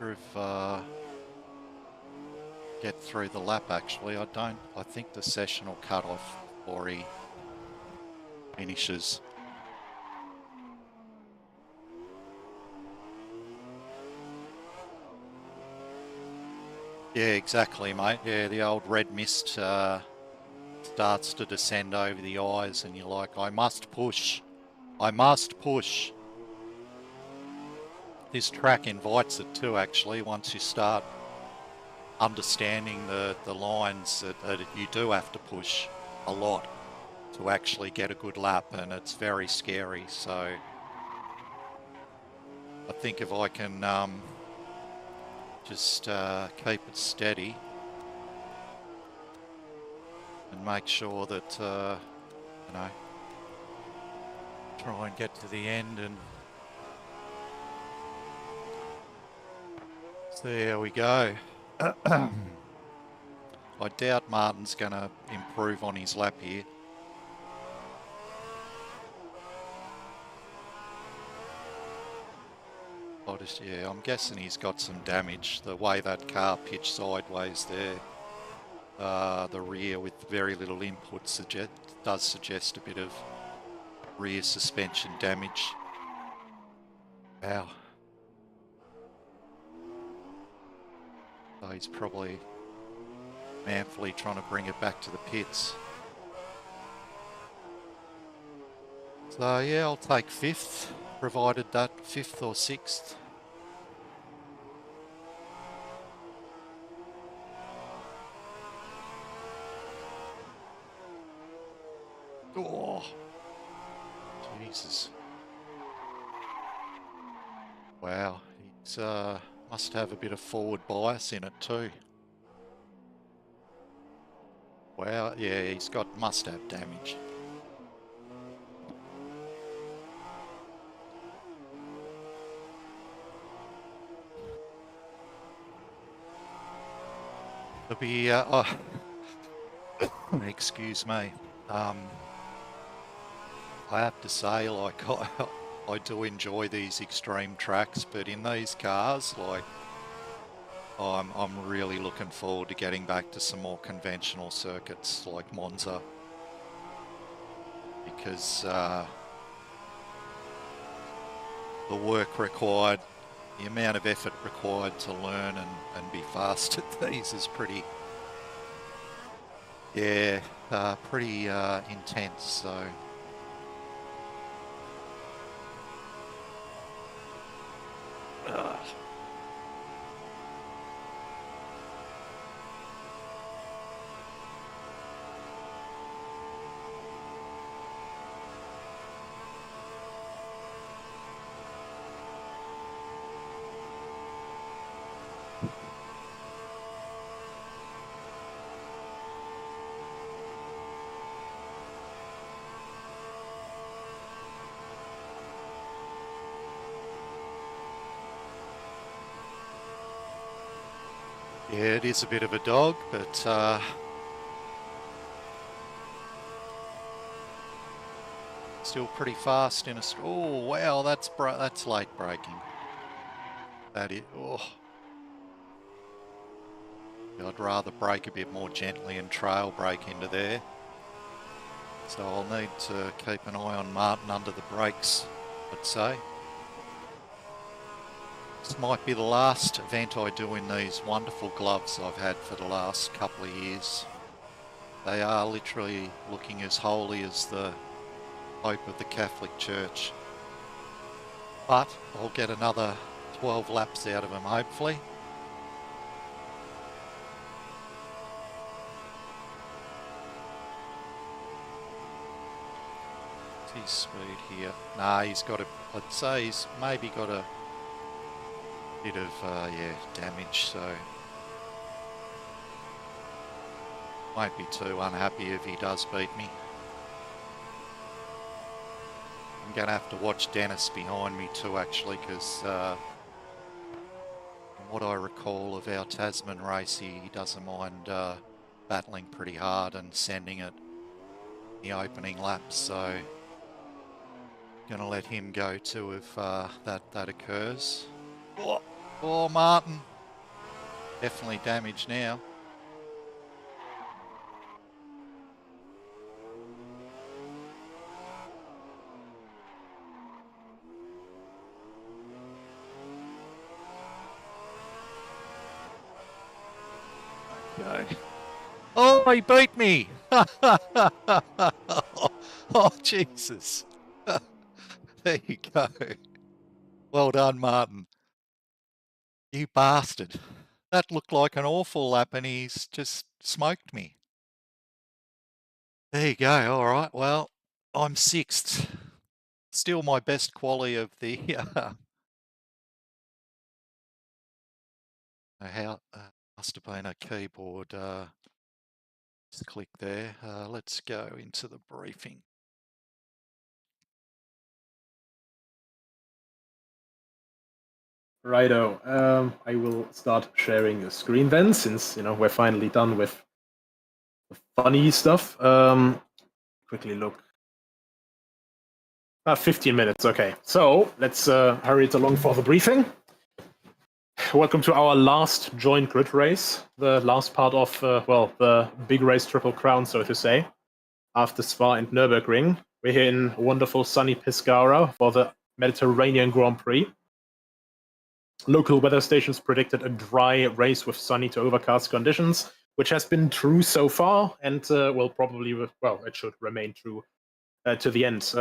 If get through the lap actually. I think the session will cut off before he finishes. Yeah, exactly, mate. Yeah, the old red mist starts to descend over the eyes and you're like, I must push. I must push. This track invites it too, actually, once you start understanding the lines that you do have to push a lot to actually get a good lap, and it's very scary. So I think if I can just keep it steady and make sure that you know, try and get to the end, and so there we go. I doubt Martin's going to improve on his lap here. Yeah, I'm guessing he's got some damage. The way that car pitched sideways there, the rear with very little input does suggest a bit of rear suspension damage. Wow. So he's probably manfully trying to bring it back to the pits. So yeah, I'll take 5th, provided that 5th or 6th Oh, Jesus. Wow, he's must have a bit of forward bias in it too. Wow, yeah, he's must have damage. It'll be excuse me. I have to say, like, I do enjoy these extreme tracks, but in these cars, like, I'm really looking forward to getting back to some more conventional circuits like Monza, because the work required, the amount of effort required to learn and be fast at these is pretty, yeah, pretty intense. So. Yeah, it is a bit of a dog, but still pretty fast in a. Oh wow, that's late braking. That is. Oh, I'd rather brake a bit more gently and trail brake into there. So I'll need to keep an eye on Martin under the brakes, I'd say. This might be the last event I do in these wonderful gloves I've had for the last couple of years. They are literally looking as holy as the Pope of the Catholic Church. But I'll get another 12 laps out of them, hopefully. What's his speed here? Nah, he's got I'd say he's maybe got a bit of, yeah, damage, so won't be too unhappy if he does beat me. I'm going to have to watch Dennis behind me too, actually, because from what I recall of our Tasman race, he doesn't mind battling pretty hard and sending it the opening lap, so going to let him go too if that occurs. Oh, Martin. Definitely damaged now. Okay. Oh, he beat me! Oh, Jesus. There you go. Well done, Martin. You bastard. That looked like an awful lap and he's just smoked me. There you go. All right. Well, I'm 6th. Still my best quality of the... how must have been a keyboard... just click there. Let's go into the briefing. Righto. I will start sharing the screen then, since we're finally done with the funny stuff. Quickly look. 15 minutes. Okay, so let's hurry it along for the briefing. Welcome to our last joint grid race, the last part of the big race Triple Crown, so to say. After Spa and Nürburgring, we're here in wonderful sunny Pescara for the Mediterranean Grand Prix. Local weather stations predicted a dry race with sunny to overcast conditions, which has been true so far, and will probably, it should remain true to the end.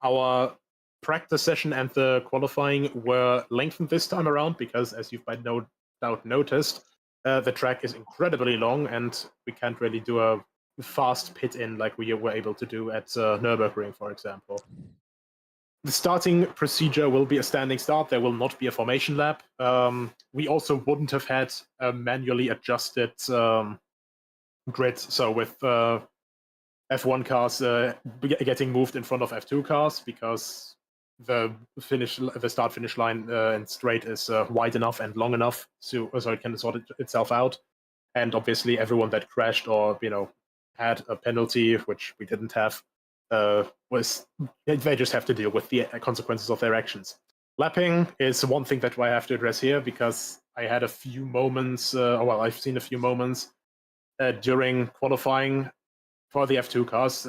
Our practice session and the qualifying were lengthened this time around because, as you've by no doubt noticed, the track is incredibly long, and we can't really do a fast pit in like we were able to do at Nürburgring, for example. The starting procedure will be a standing start. There will not be a formation lap. We also wouldn't have had a manually adjusted grid. So with F1 cars getting moved in front of F2 cars because the start finish line and straight is wide enough and long enough so it can sort itself out. And obviously, everyone that crashed or had a penalty, which we didn't have, they just have to deal with the consequences of their actions. Lapping is one thing that I have to address here because I had a few moments. I've seen a few moments during qualifying for the F2 cars.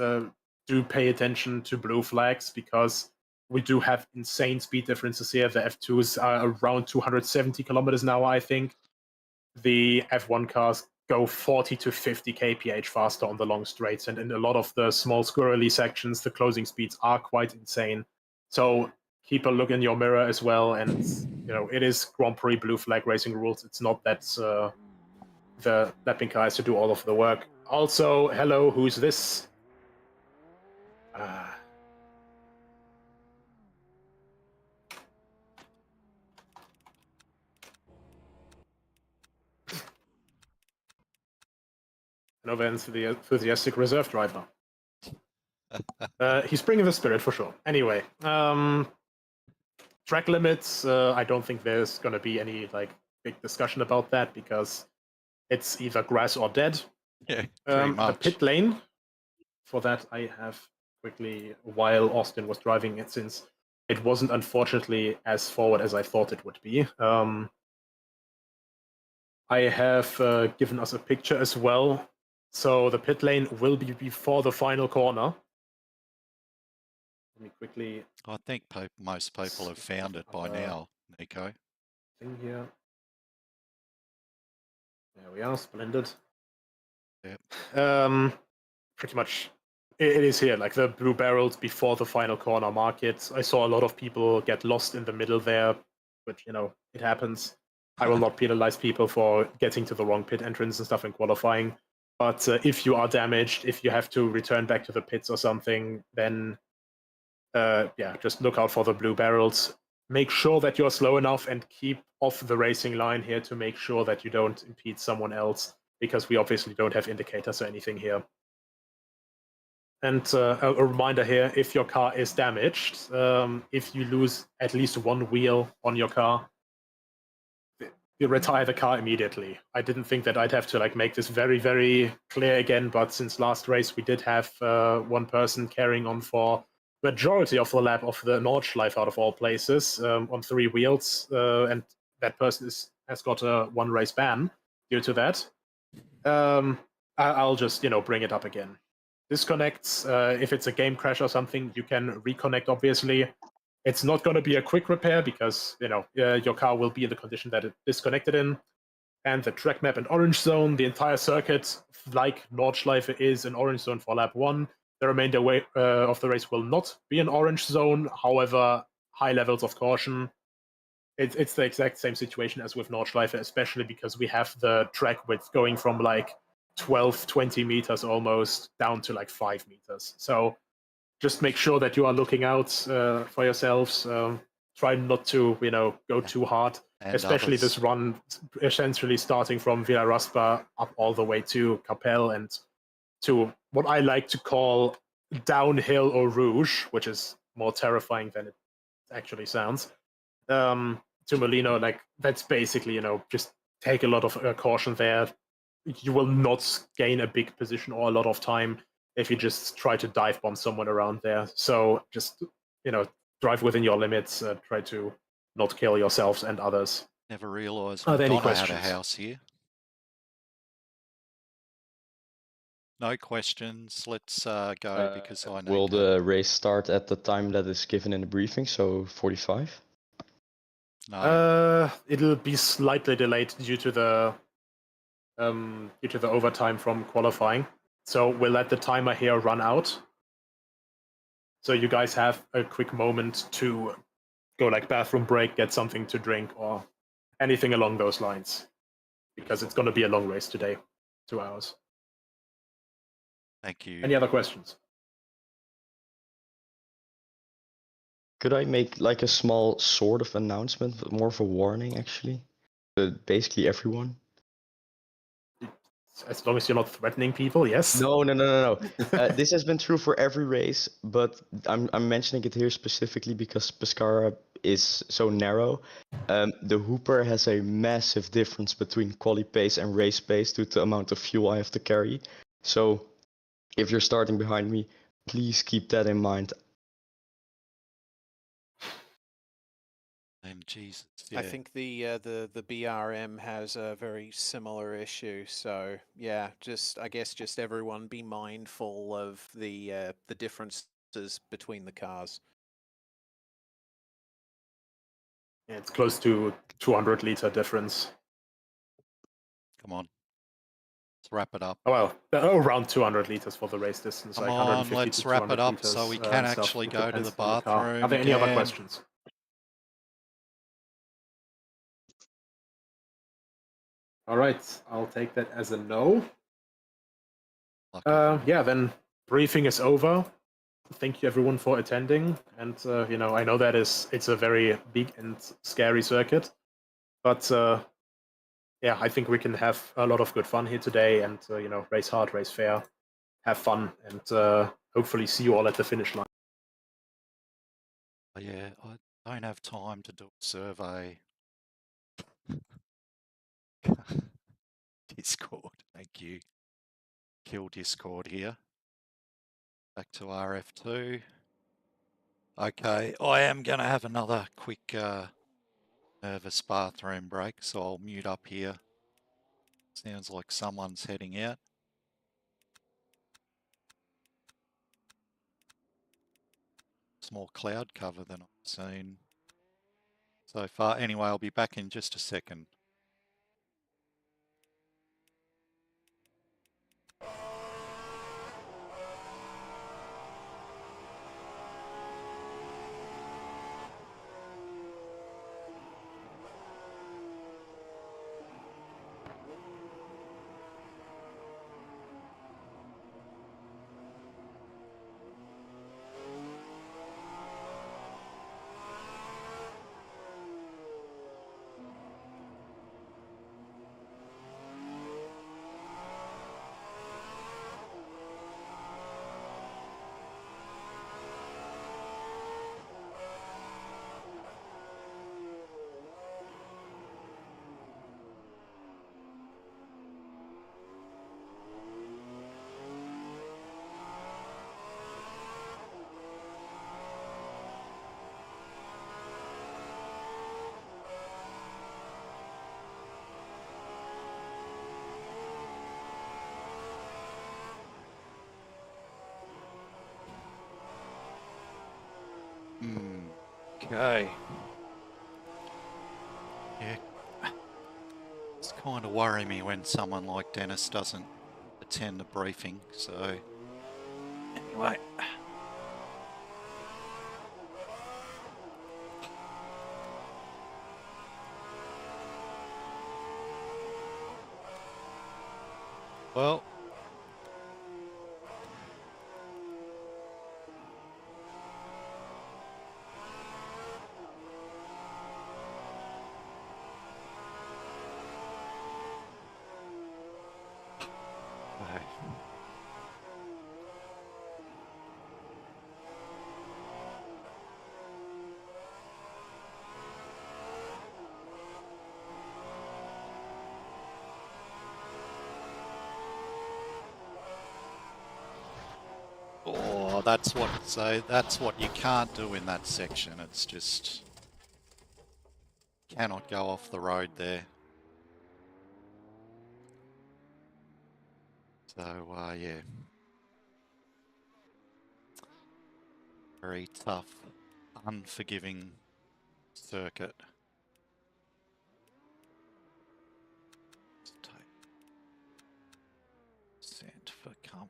Do pay attention to blue flags because we do have insane speed differences here. The F2s are around 270 kilometers an hour, I think. The F1 cars go 40 to 50 kph faster on the long straights, and in a lot of the small squirrely sections, the closing speeds are quite insane. So keep a look in your mirror as well, and it is Grand Prix blue flag racing rules. It's not that the lapping car has to do all of the work. Also, hello, who's this? Another enthusiastic reserve driver. He's bringing the spirit for sure. Anyway, track limits. I don't think there's going to be any big discussion about that because it's either grass or dead. Yeah, pretty much. The pit lane. For that, I have quickly, while Austin was driving it, since it wasn't unfortunately as forward as I thought it would be. I have given us a picture as well. So the pit lane will be before the final corner. Let me quickly. I think most people have found it by now, Nico. Thing here. There we are, splendid. Yep. Pretty much, it is here, like the blue barrels before the final corner market. I saw a lot of people get lost in the middle there, which it happens. I will not penalize people for getting to the wrong pit entrance and stuff in qualifying. But if you are damaged, if you have to return back to the pits or something, then just look out for the blue barrels. Make sure that you're slow enough and keep off the racing line here to make sure that you don't impede someone else, because we obviously don't have indicators or anything here. And a reminder here, if your car is damaged, if you lose at least one wheel on your car, you retire the car immediately. I didn't think that I'd have to make this very, very clear again, but since last race we did have one person carrying on for majority of the lap of the Nordschleife out of all places on 3 wheels, and that person has got a 1 race ban due to that. I'll just bring it up again. Disconnects, if it's a game crash or something, you can reconnect, obviously. It's not going to be a quick repair because your car will be in the condition that it disconnected in. And the track map and orange zone, the entire circuit, like Nordschleife, is an orange zone for lap 1. The remainder of the race will not be an orange zone. However, high levels of caution. It's the exact same situation as with Nordschleife, especially because we have the track width going from 12, 20 meters almost down to 5 meters. So just make sure that you are looking out for yourselves. Try not to, go too hard, and especially this run, essentially starting from Villa Raspa up all the way to Capelle and to what I like to call downhill or rouge, which is more terrifying than it actually sounds. To Molino, that's basically, just take a lot of caution there. You will not gain a big position or a lot of time if you just try to dive bomb someone around there. So just, drive within your limits, try to not kill yourselves and others. Never realised Madonna had a house here. No questions. Let's go because I need Will the race start at the time that is given in the briefing, so 45? No. It'll be slightly delayed due to the overtime from qualifying. So we'll let the timer here run out. So you guys have a quick moment to go bathroom break, get something to drink, or anything along those lines. Because it's going to be a long race today, 2 hours. Thank you. Any other questions? Could I make like a small sort of announcement, but more of a warning actually? Basically everyone. As long as you're not threatening people, yes. No. This has been true for every race, but I'm mentioning it here specifically because Pescara is so narrow. The Hooper has a massive difference between quali pace and race pace due to the amount of fuel I have to carry. So if you're starting behind me, please keep that in mind. And Jesus, yeah. I think the BRM has a very similar issue. So yeah, I guess just everyone be mindful of the differences between the cars. Yeah, it's close to 200-liter difference. Come on. Let's wrap it up. Oh, well, around 200 liters for the race distance. Come like on, 150 let's to wrap 200 it up liters, so we can and stuff. actually It go to depends the on the car. bathroom Are there any other again. questions? All right, I'll take that as a no. Yeah, then briefing is over. Thank you everyone for attending. And I know that it's a very big and scary circuit, but yeah, I think we can have a lot of good fun here today, and race hard, race fair, have fun, and hopefully see you all at the finish line. Yeah, I don't have time to do a survey. Discord, thank you. Kill Discord here. Back to RF2. Okay, I am going to have another quick nervous bathroom break, so I'll mute up here. Sounds like someone's heading out. It's more cloud cover than I've seen so far. Anyway, I'll be back in just a second. Okay. Yeah. It's kind of worry me when someone like Dennis doesn't attend the briefing, so anyway. Well, okay. Oh, that's what you can't do in that section. It's just cannot go off the road there. So yeah. Very tough, unforgiving circuit. Let's take % for comfort.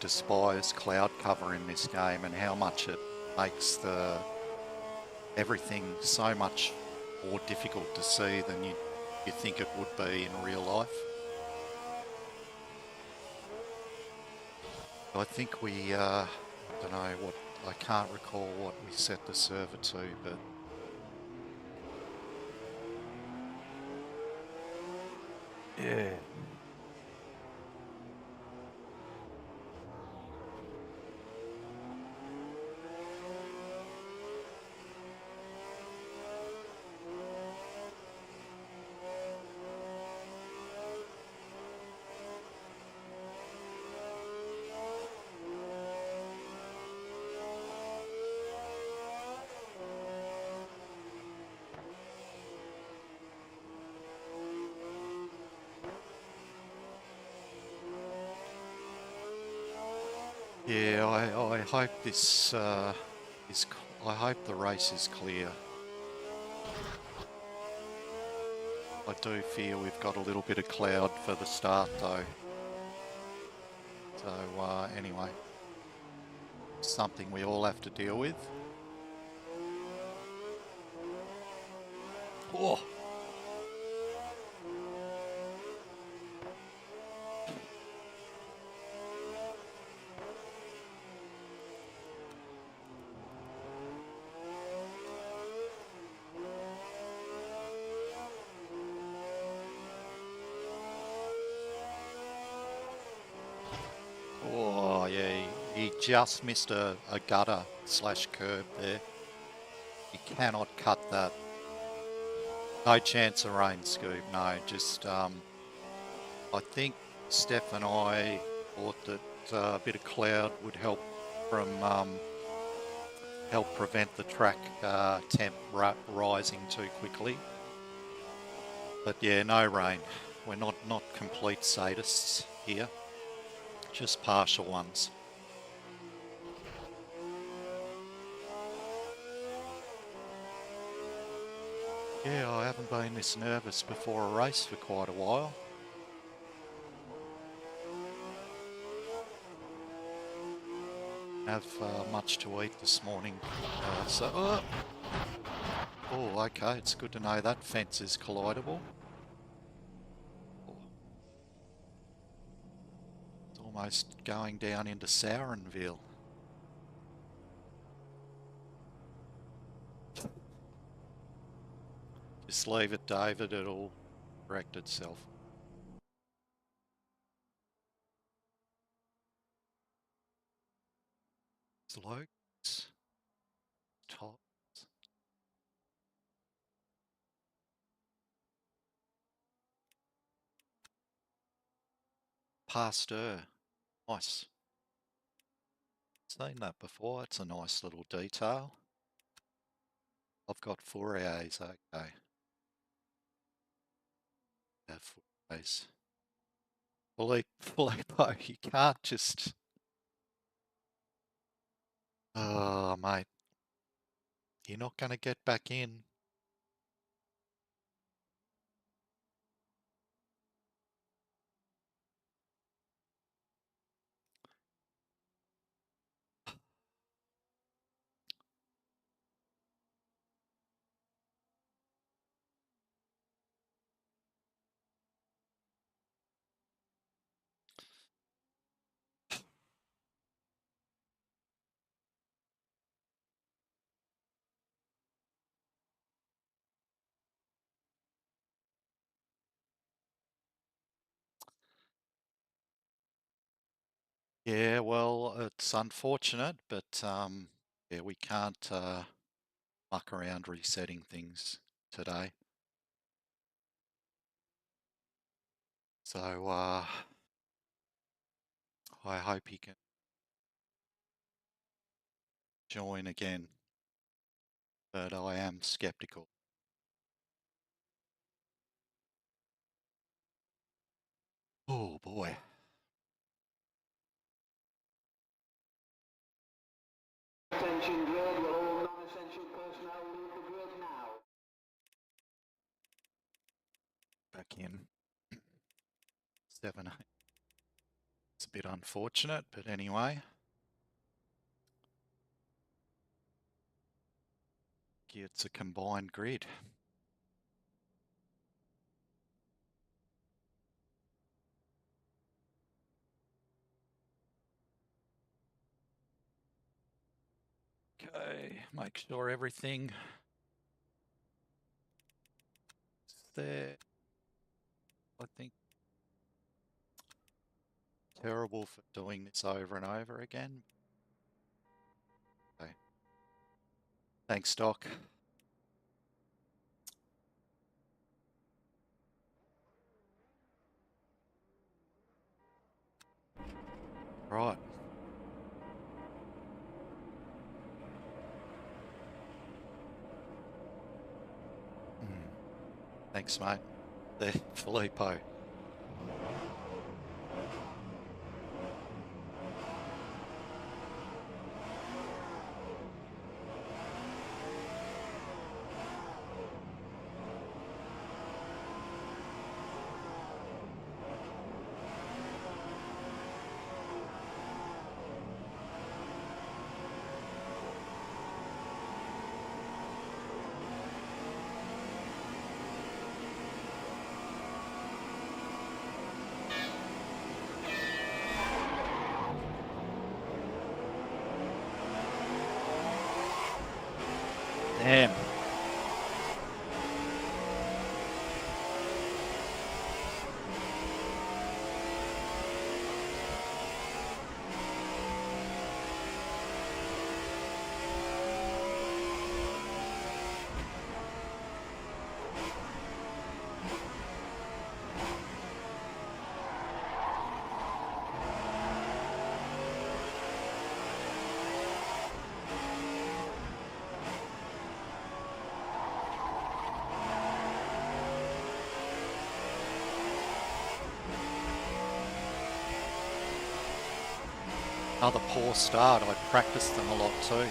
despise cloud cover in this game and how much it makes everything so much more difficult to see than you think it would be in real life. I think we, I don't know what, I can't recall what we set the server to, but yeah. Yeah, I hope this I hope the race is clear. I do fear we've got a little bit of cloud for the start though. So anyway, something we all have to deal with. Oh. Oh yeah, he just missed a gutter / curb there. You cannot cut that. No chance of rain, Scoob. No, just I think Steph and I thought that a bit of cloud would help from help prevent the track temp rising too quickly. But yeah, no rain. We're not complete sadists here, just partial ones. Yeah, I haven't been this nervous before a race for quite a while. Have much to eat this morning, oh, okay, it's good to know that fence is collidable. It's almost going down into Sauronville. Just leave it, David, it'll correct itself. Slopes, tops. Pasteur, nice. Seen that before, it's a nice little detail. I've got Fourier's, okay. Have Fourier's. Filippo, you can't just... Oh, mate. You're not going to get back in. Yeah, well, it's unfortunate, but yeah, we can't muck around resetting things today. So I hope he can join again, but I am skeptical. Oh boy. Attention grid, will all non-essential personnel leave the grid now? Back in. 7, 8. a bit unfortunate, but anyway. It's a combined grid. Okay, make sure everything is there. I think terrible for doing this over and over again. Okay. Thanks, Doc. Right. Thanks, mate. There, Filippo. Damn. Another poor start. I practiced them a lot too.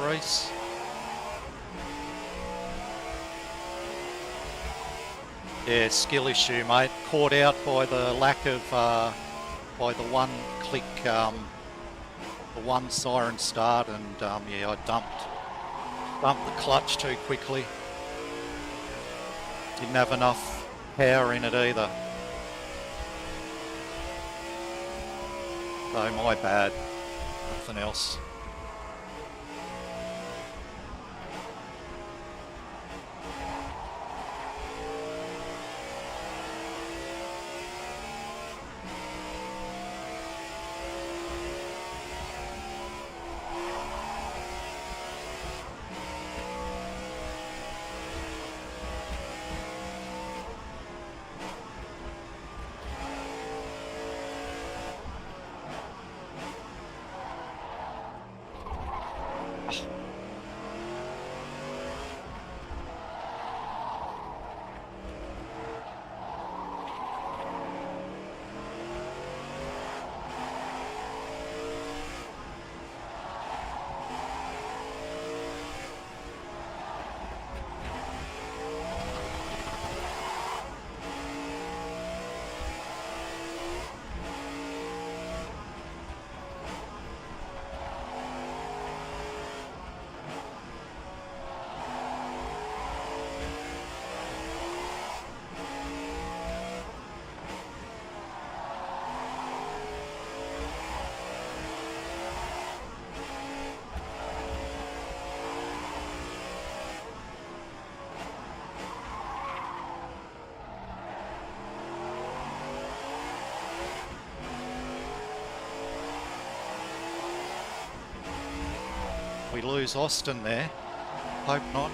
Race. Yeah, skill issue, mate. Caught out by the lack of, by the one click, the one siren start, and yeah, I dumped the clutch too quickly. Didn't have enough power in it either. So my bad. Nothing else. we lose Austin there. Hope not.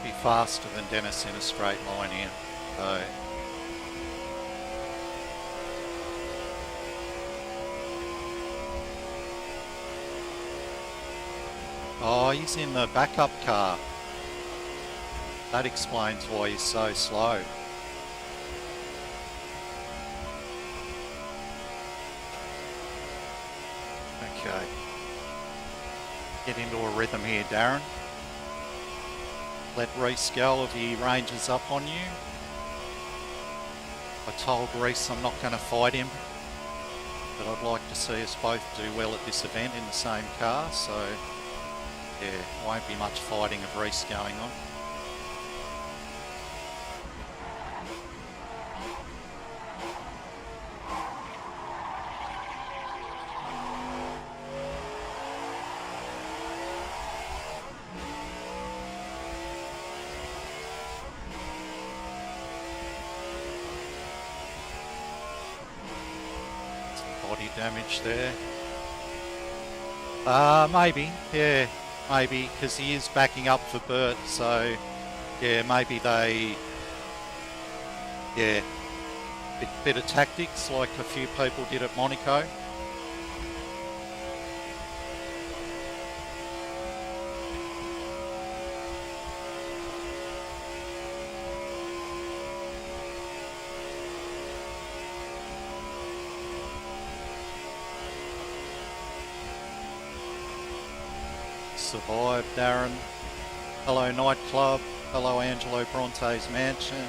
Be faster than Dennis in a straight line here. So oh, he's in the backup car. That explains why he's so slow. Okay. Get into a rhythm here, Darren. Let Reese go if he ranges up on you. I told Reese I'm not going to fight him, but I'd like to see us both do well at this event in the same car, so yeah, won't be much fighting of Reese going on. Body damage there. Maybe, yeah, maybe, because he is backing up for Bert, so yeah, maybe they, yeah, bit of tactics like a few people did at Monaco. Survive, Darren. Hello, Nightclub. Hello, Angelo Bronte's Mansion.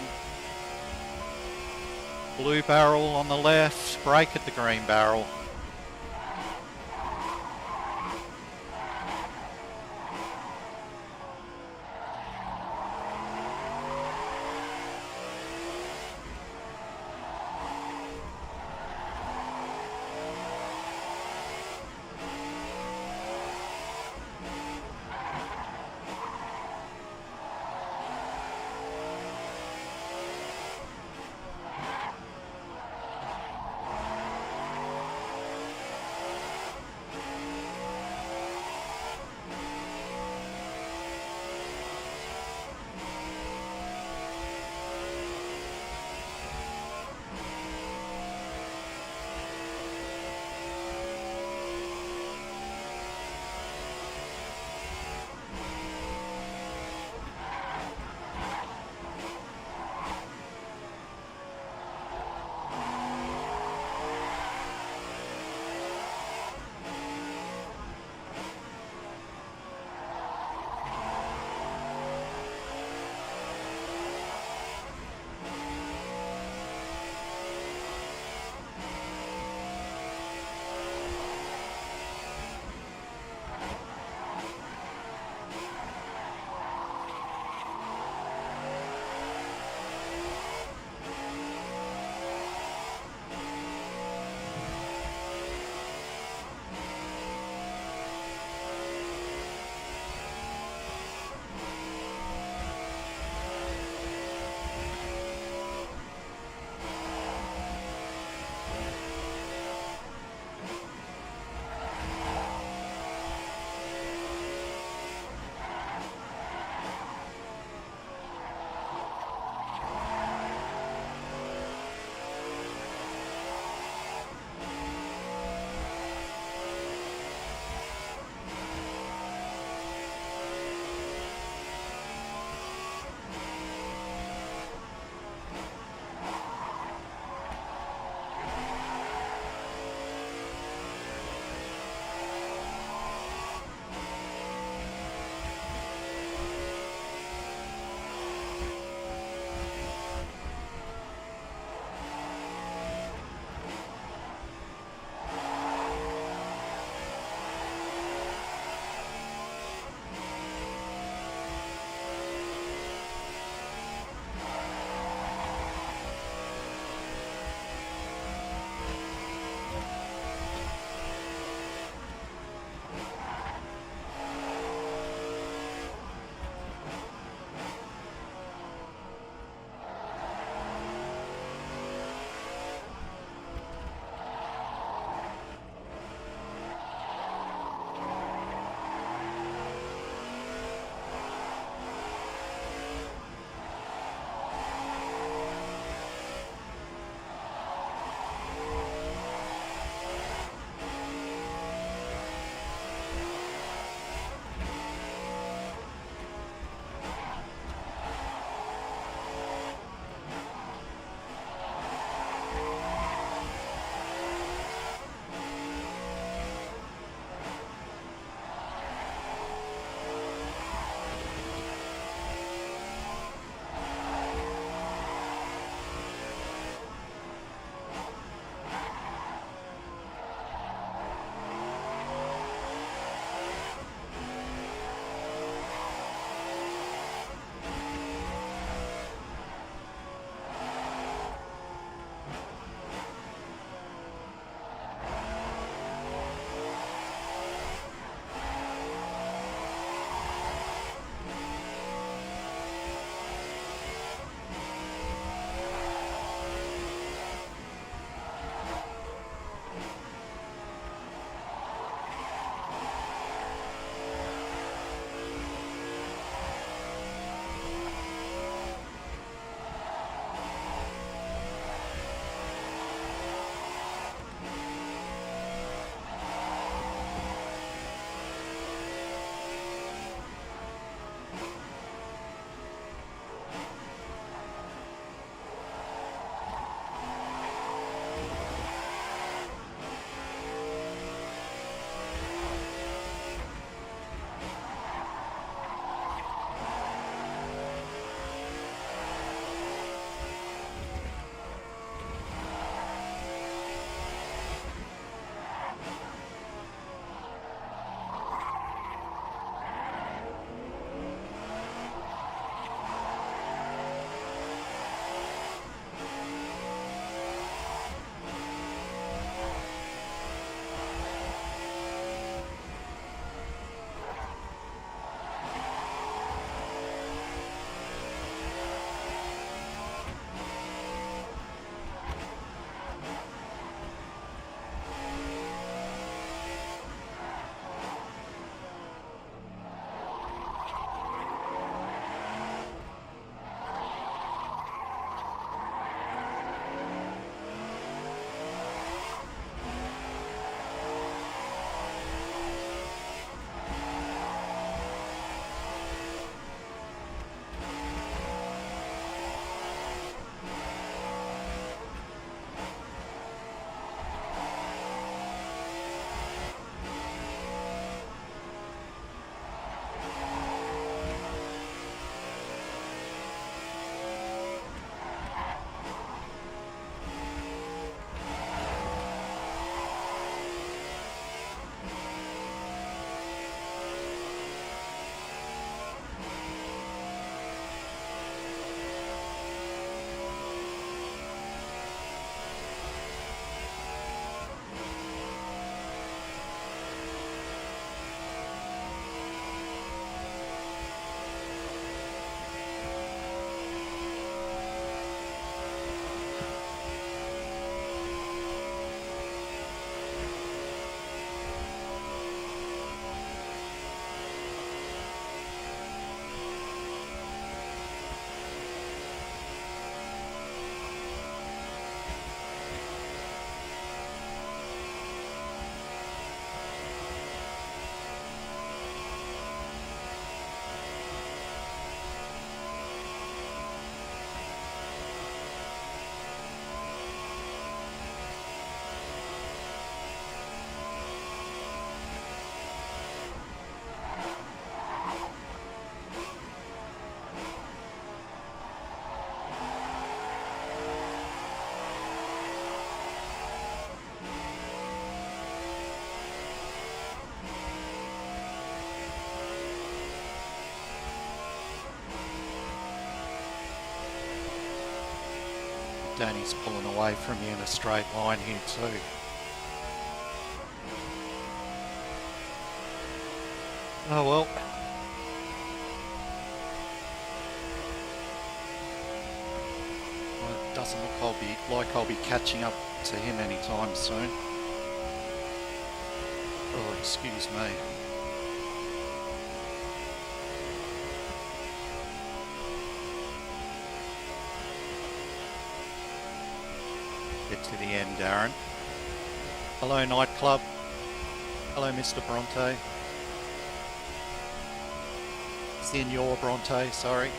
Blue barrel on the left. Brake at the green barrel. Danny's pulling away from you in a straight line here too. Oh well. Well, it doesn't look like I'll be catching up to him anytime soon. Oh, excuse me. Get to the end, Darren. Hello, Nightclub. Hello, Mr. Bronte. Senor Bronte, sorry.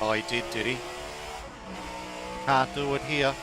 Oh, he did he? Can't do it here.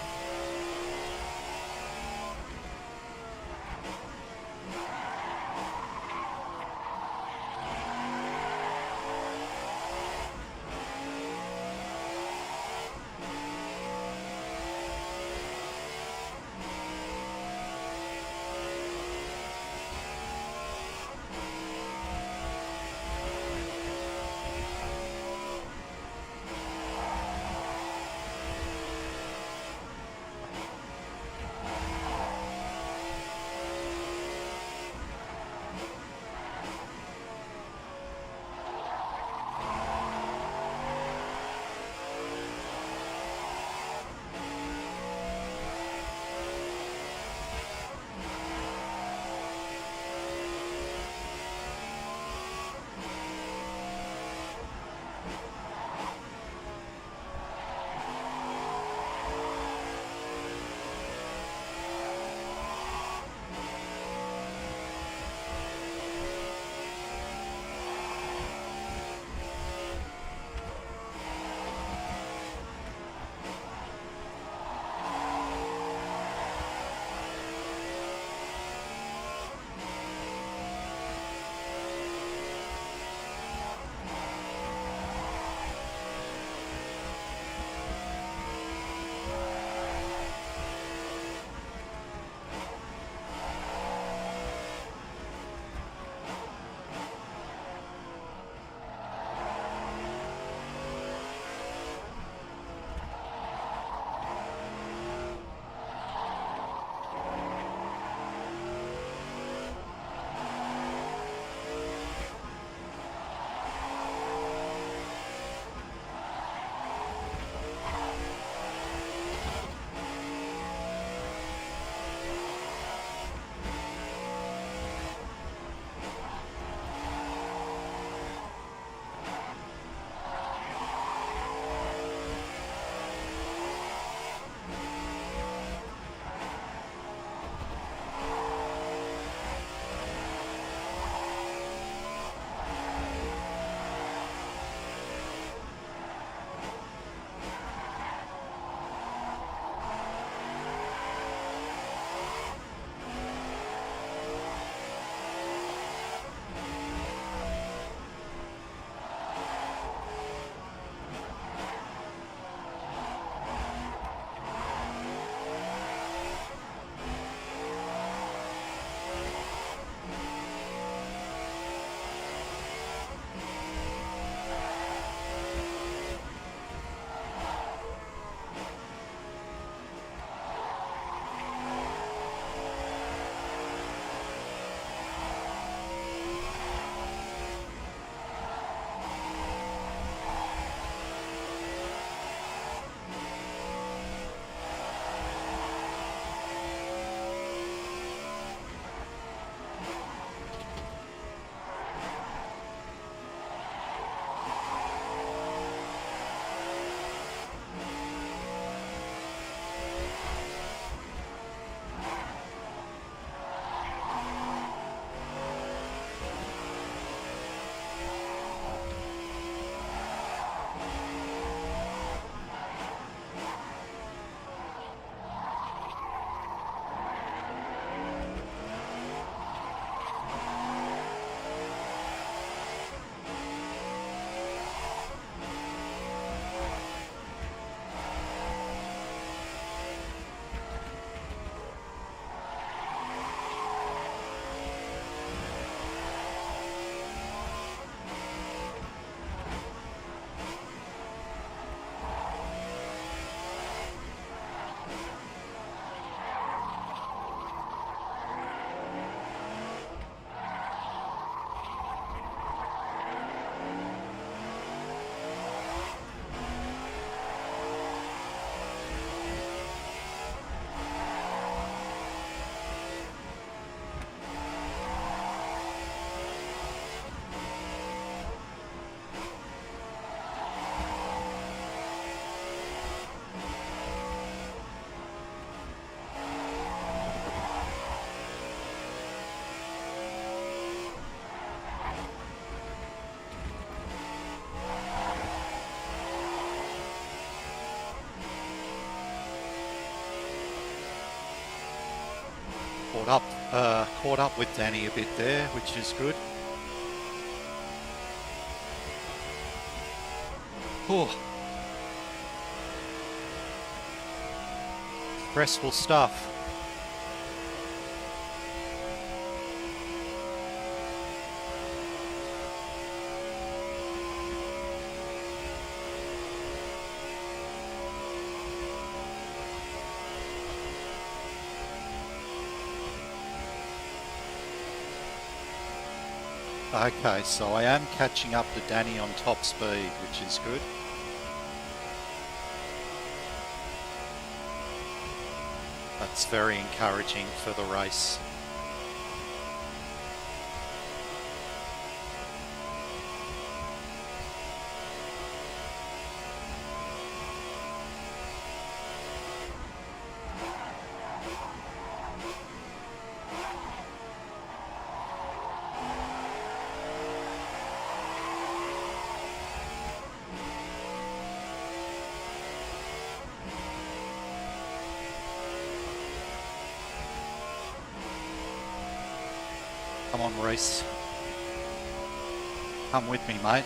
caught up with Danny a bit there, which is good. Whew. Stressful stuff. Okay, so I am catching up to Danny on top speed, which is good. That's very encouraging for the race. Come on, Reese. Come with me, mate.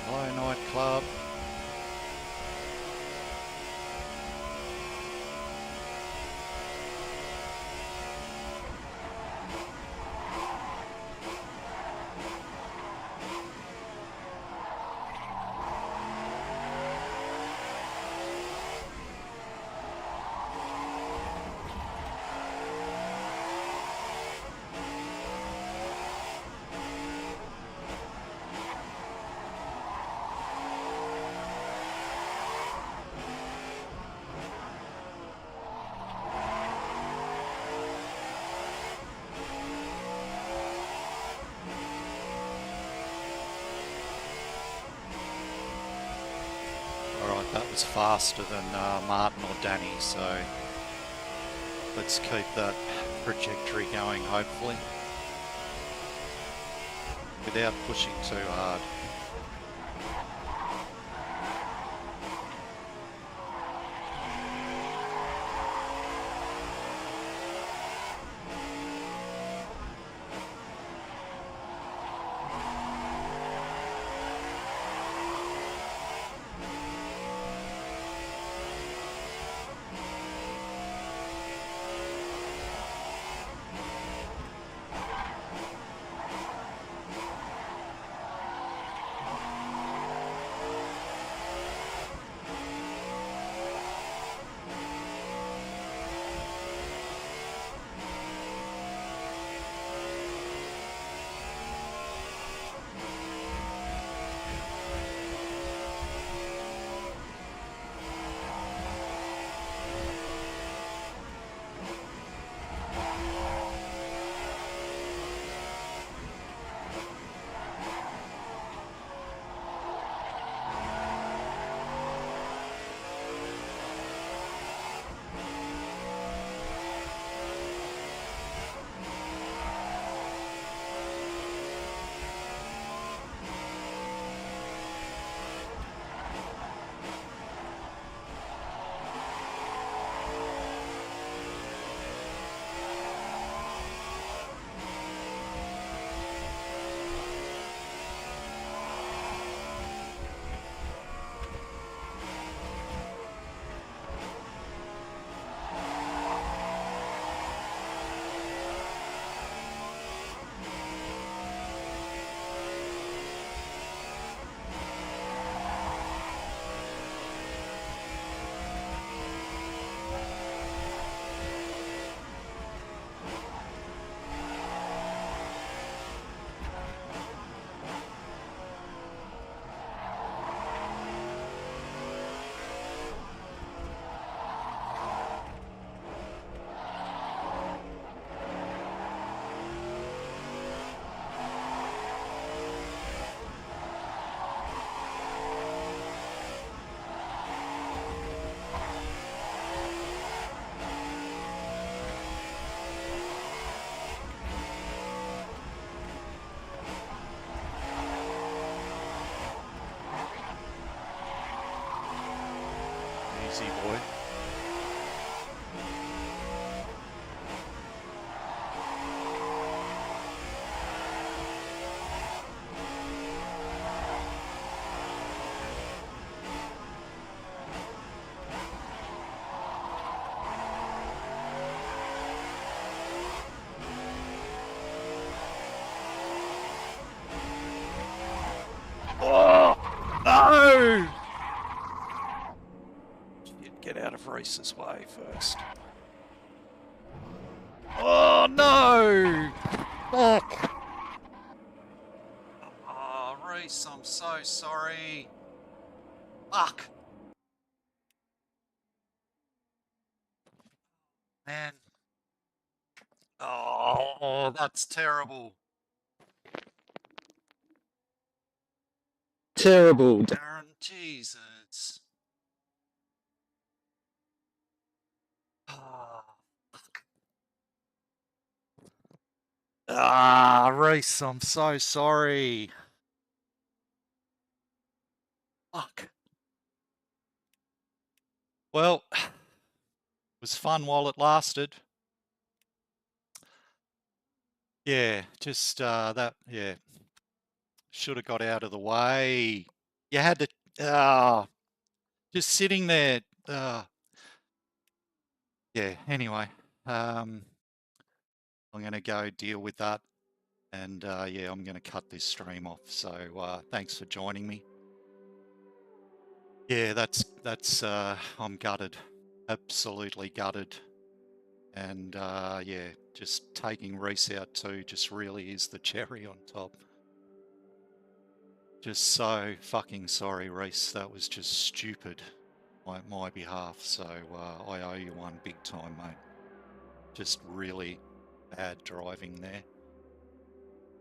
Hello, nightclub. Alright, that was faster than Martin or Danny, so let's keep that trajectory going, hopefully, without pushing too hard. Easy boy. Oh, no! Shit, get out of Reese's way first. Oh, no! Fuck! Oh, Reese, I'm so sorry. Fuck! Man. Oh, that's terrible. Terrible, Darren. Jesus. Oh, fuck. Ah, Reese, I'm so sorry. Fuck. Well, it was fun while it lasted. Yeah, just yeah. Should have got out of the way. You had to, just sitting there. Yeah, anyway, I'm going to go deal with that. And yeah, I'm going to cut this stream off. So thanks for joining me. Yeah, that's I'm gutted. Absolutely gutted. And yeah, just taking Reese out too just really is the cherry on top. Just so fucking sorry, Reese. That was just stupid on my behalf. So I owe you one big time, mate. Just really bad driving there.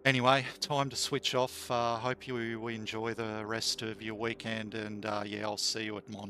Anyway, time to switch off. Hope you enjoy the rest of your weekend. And yeah, I'll see you at Mon.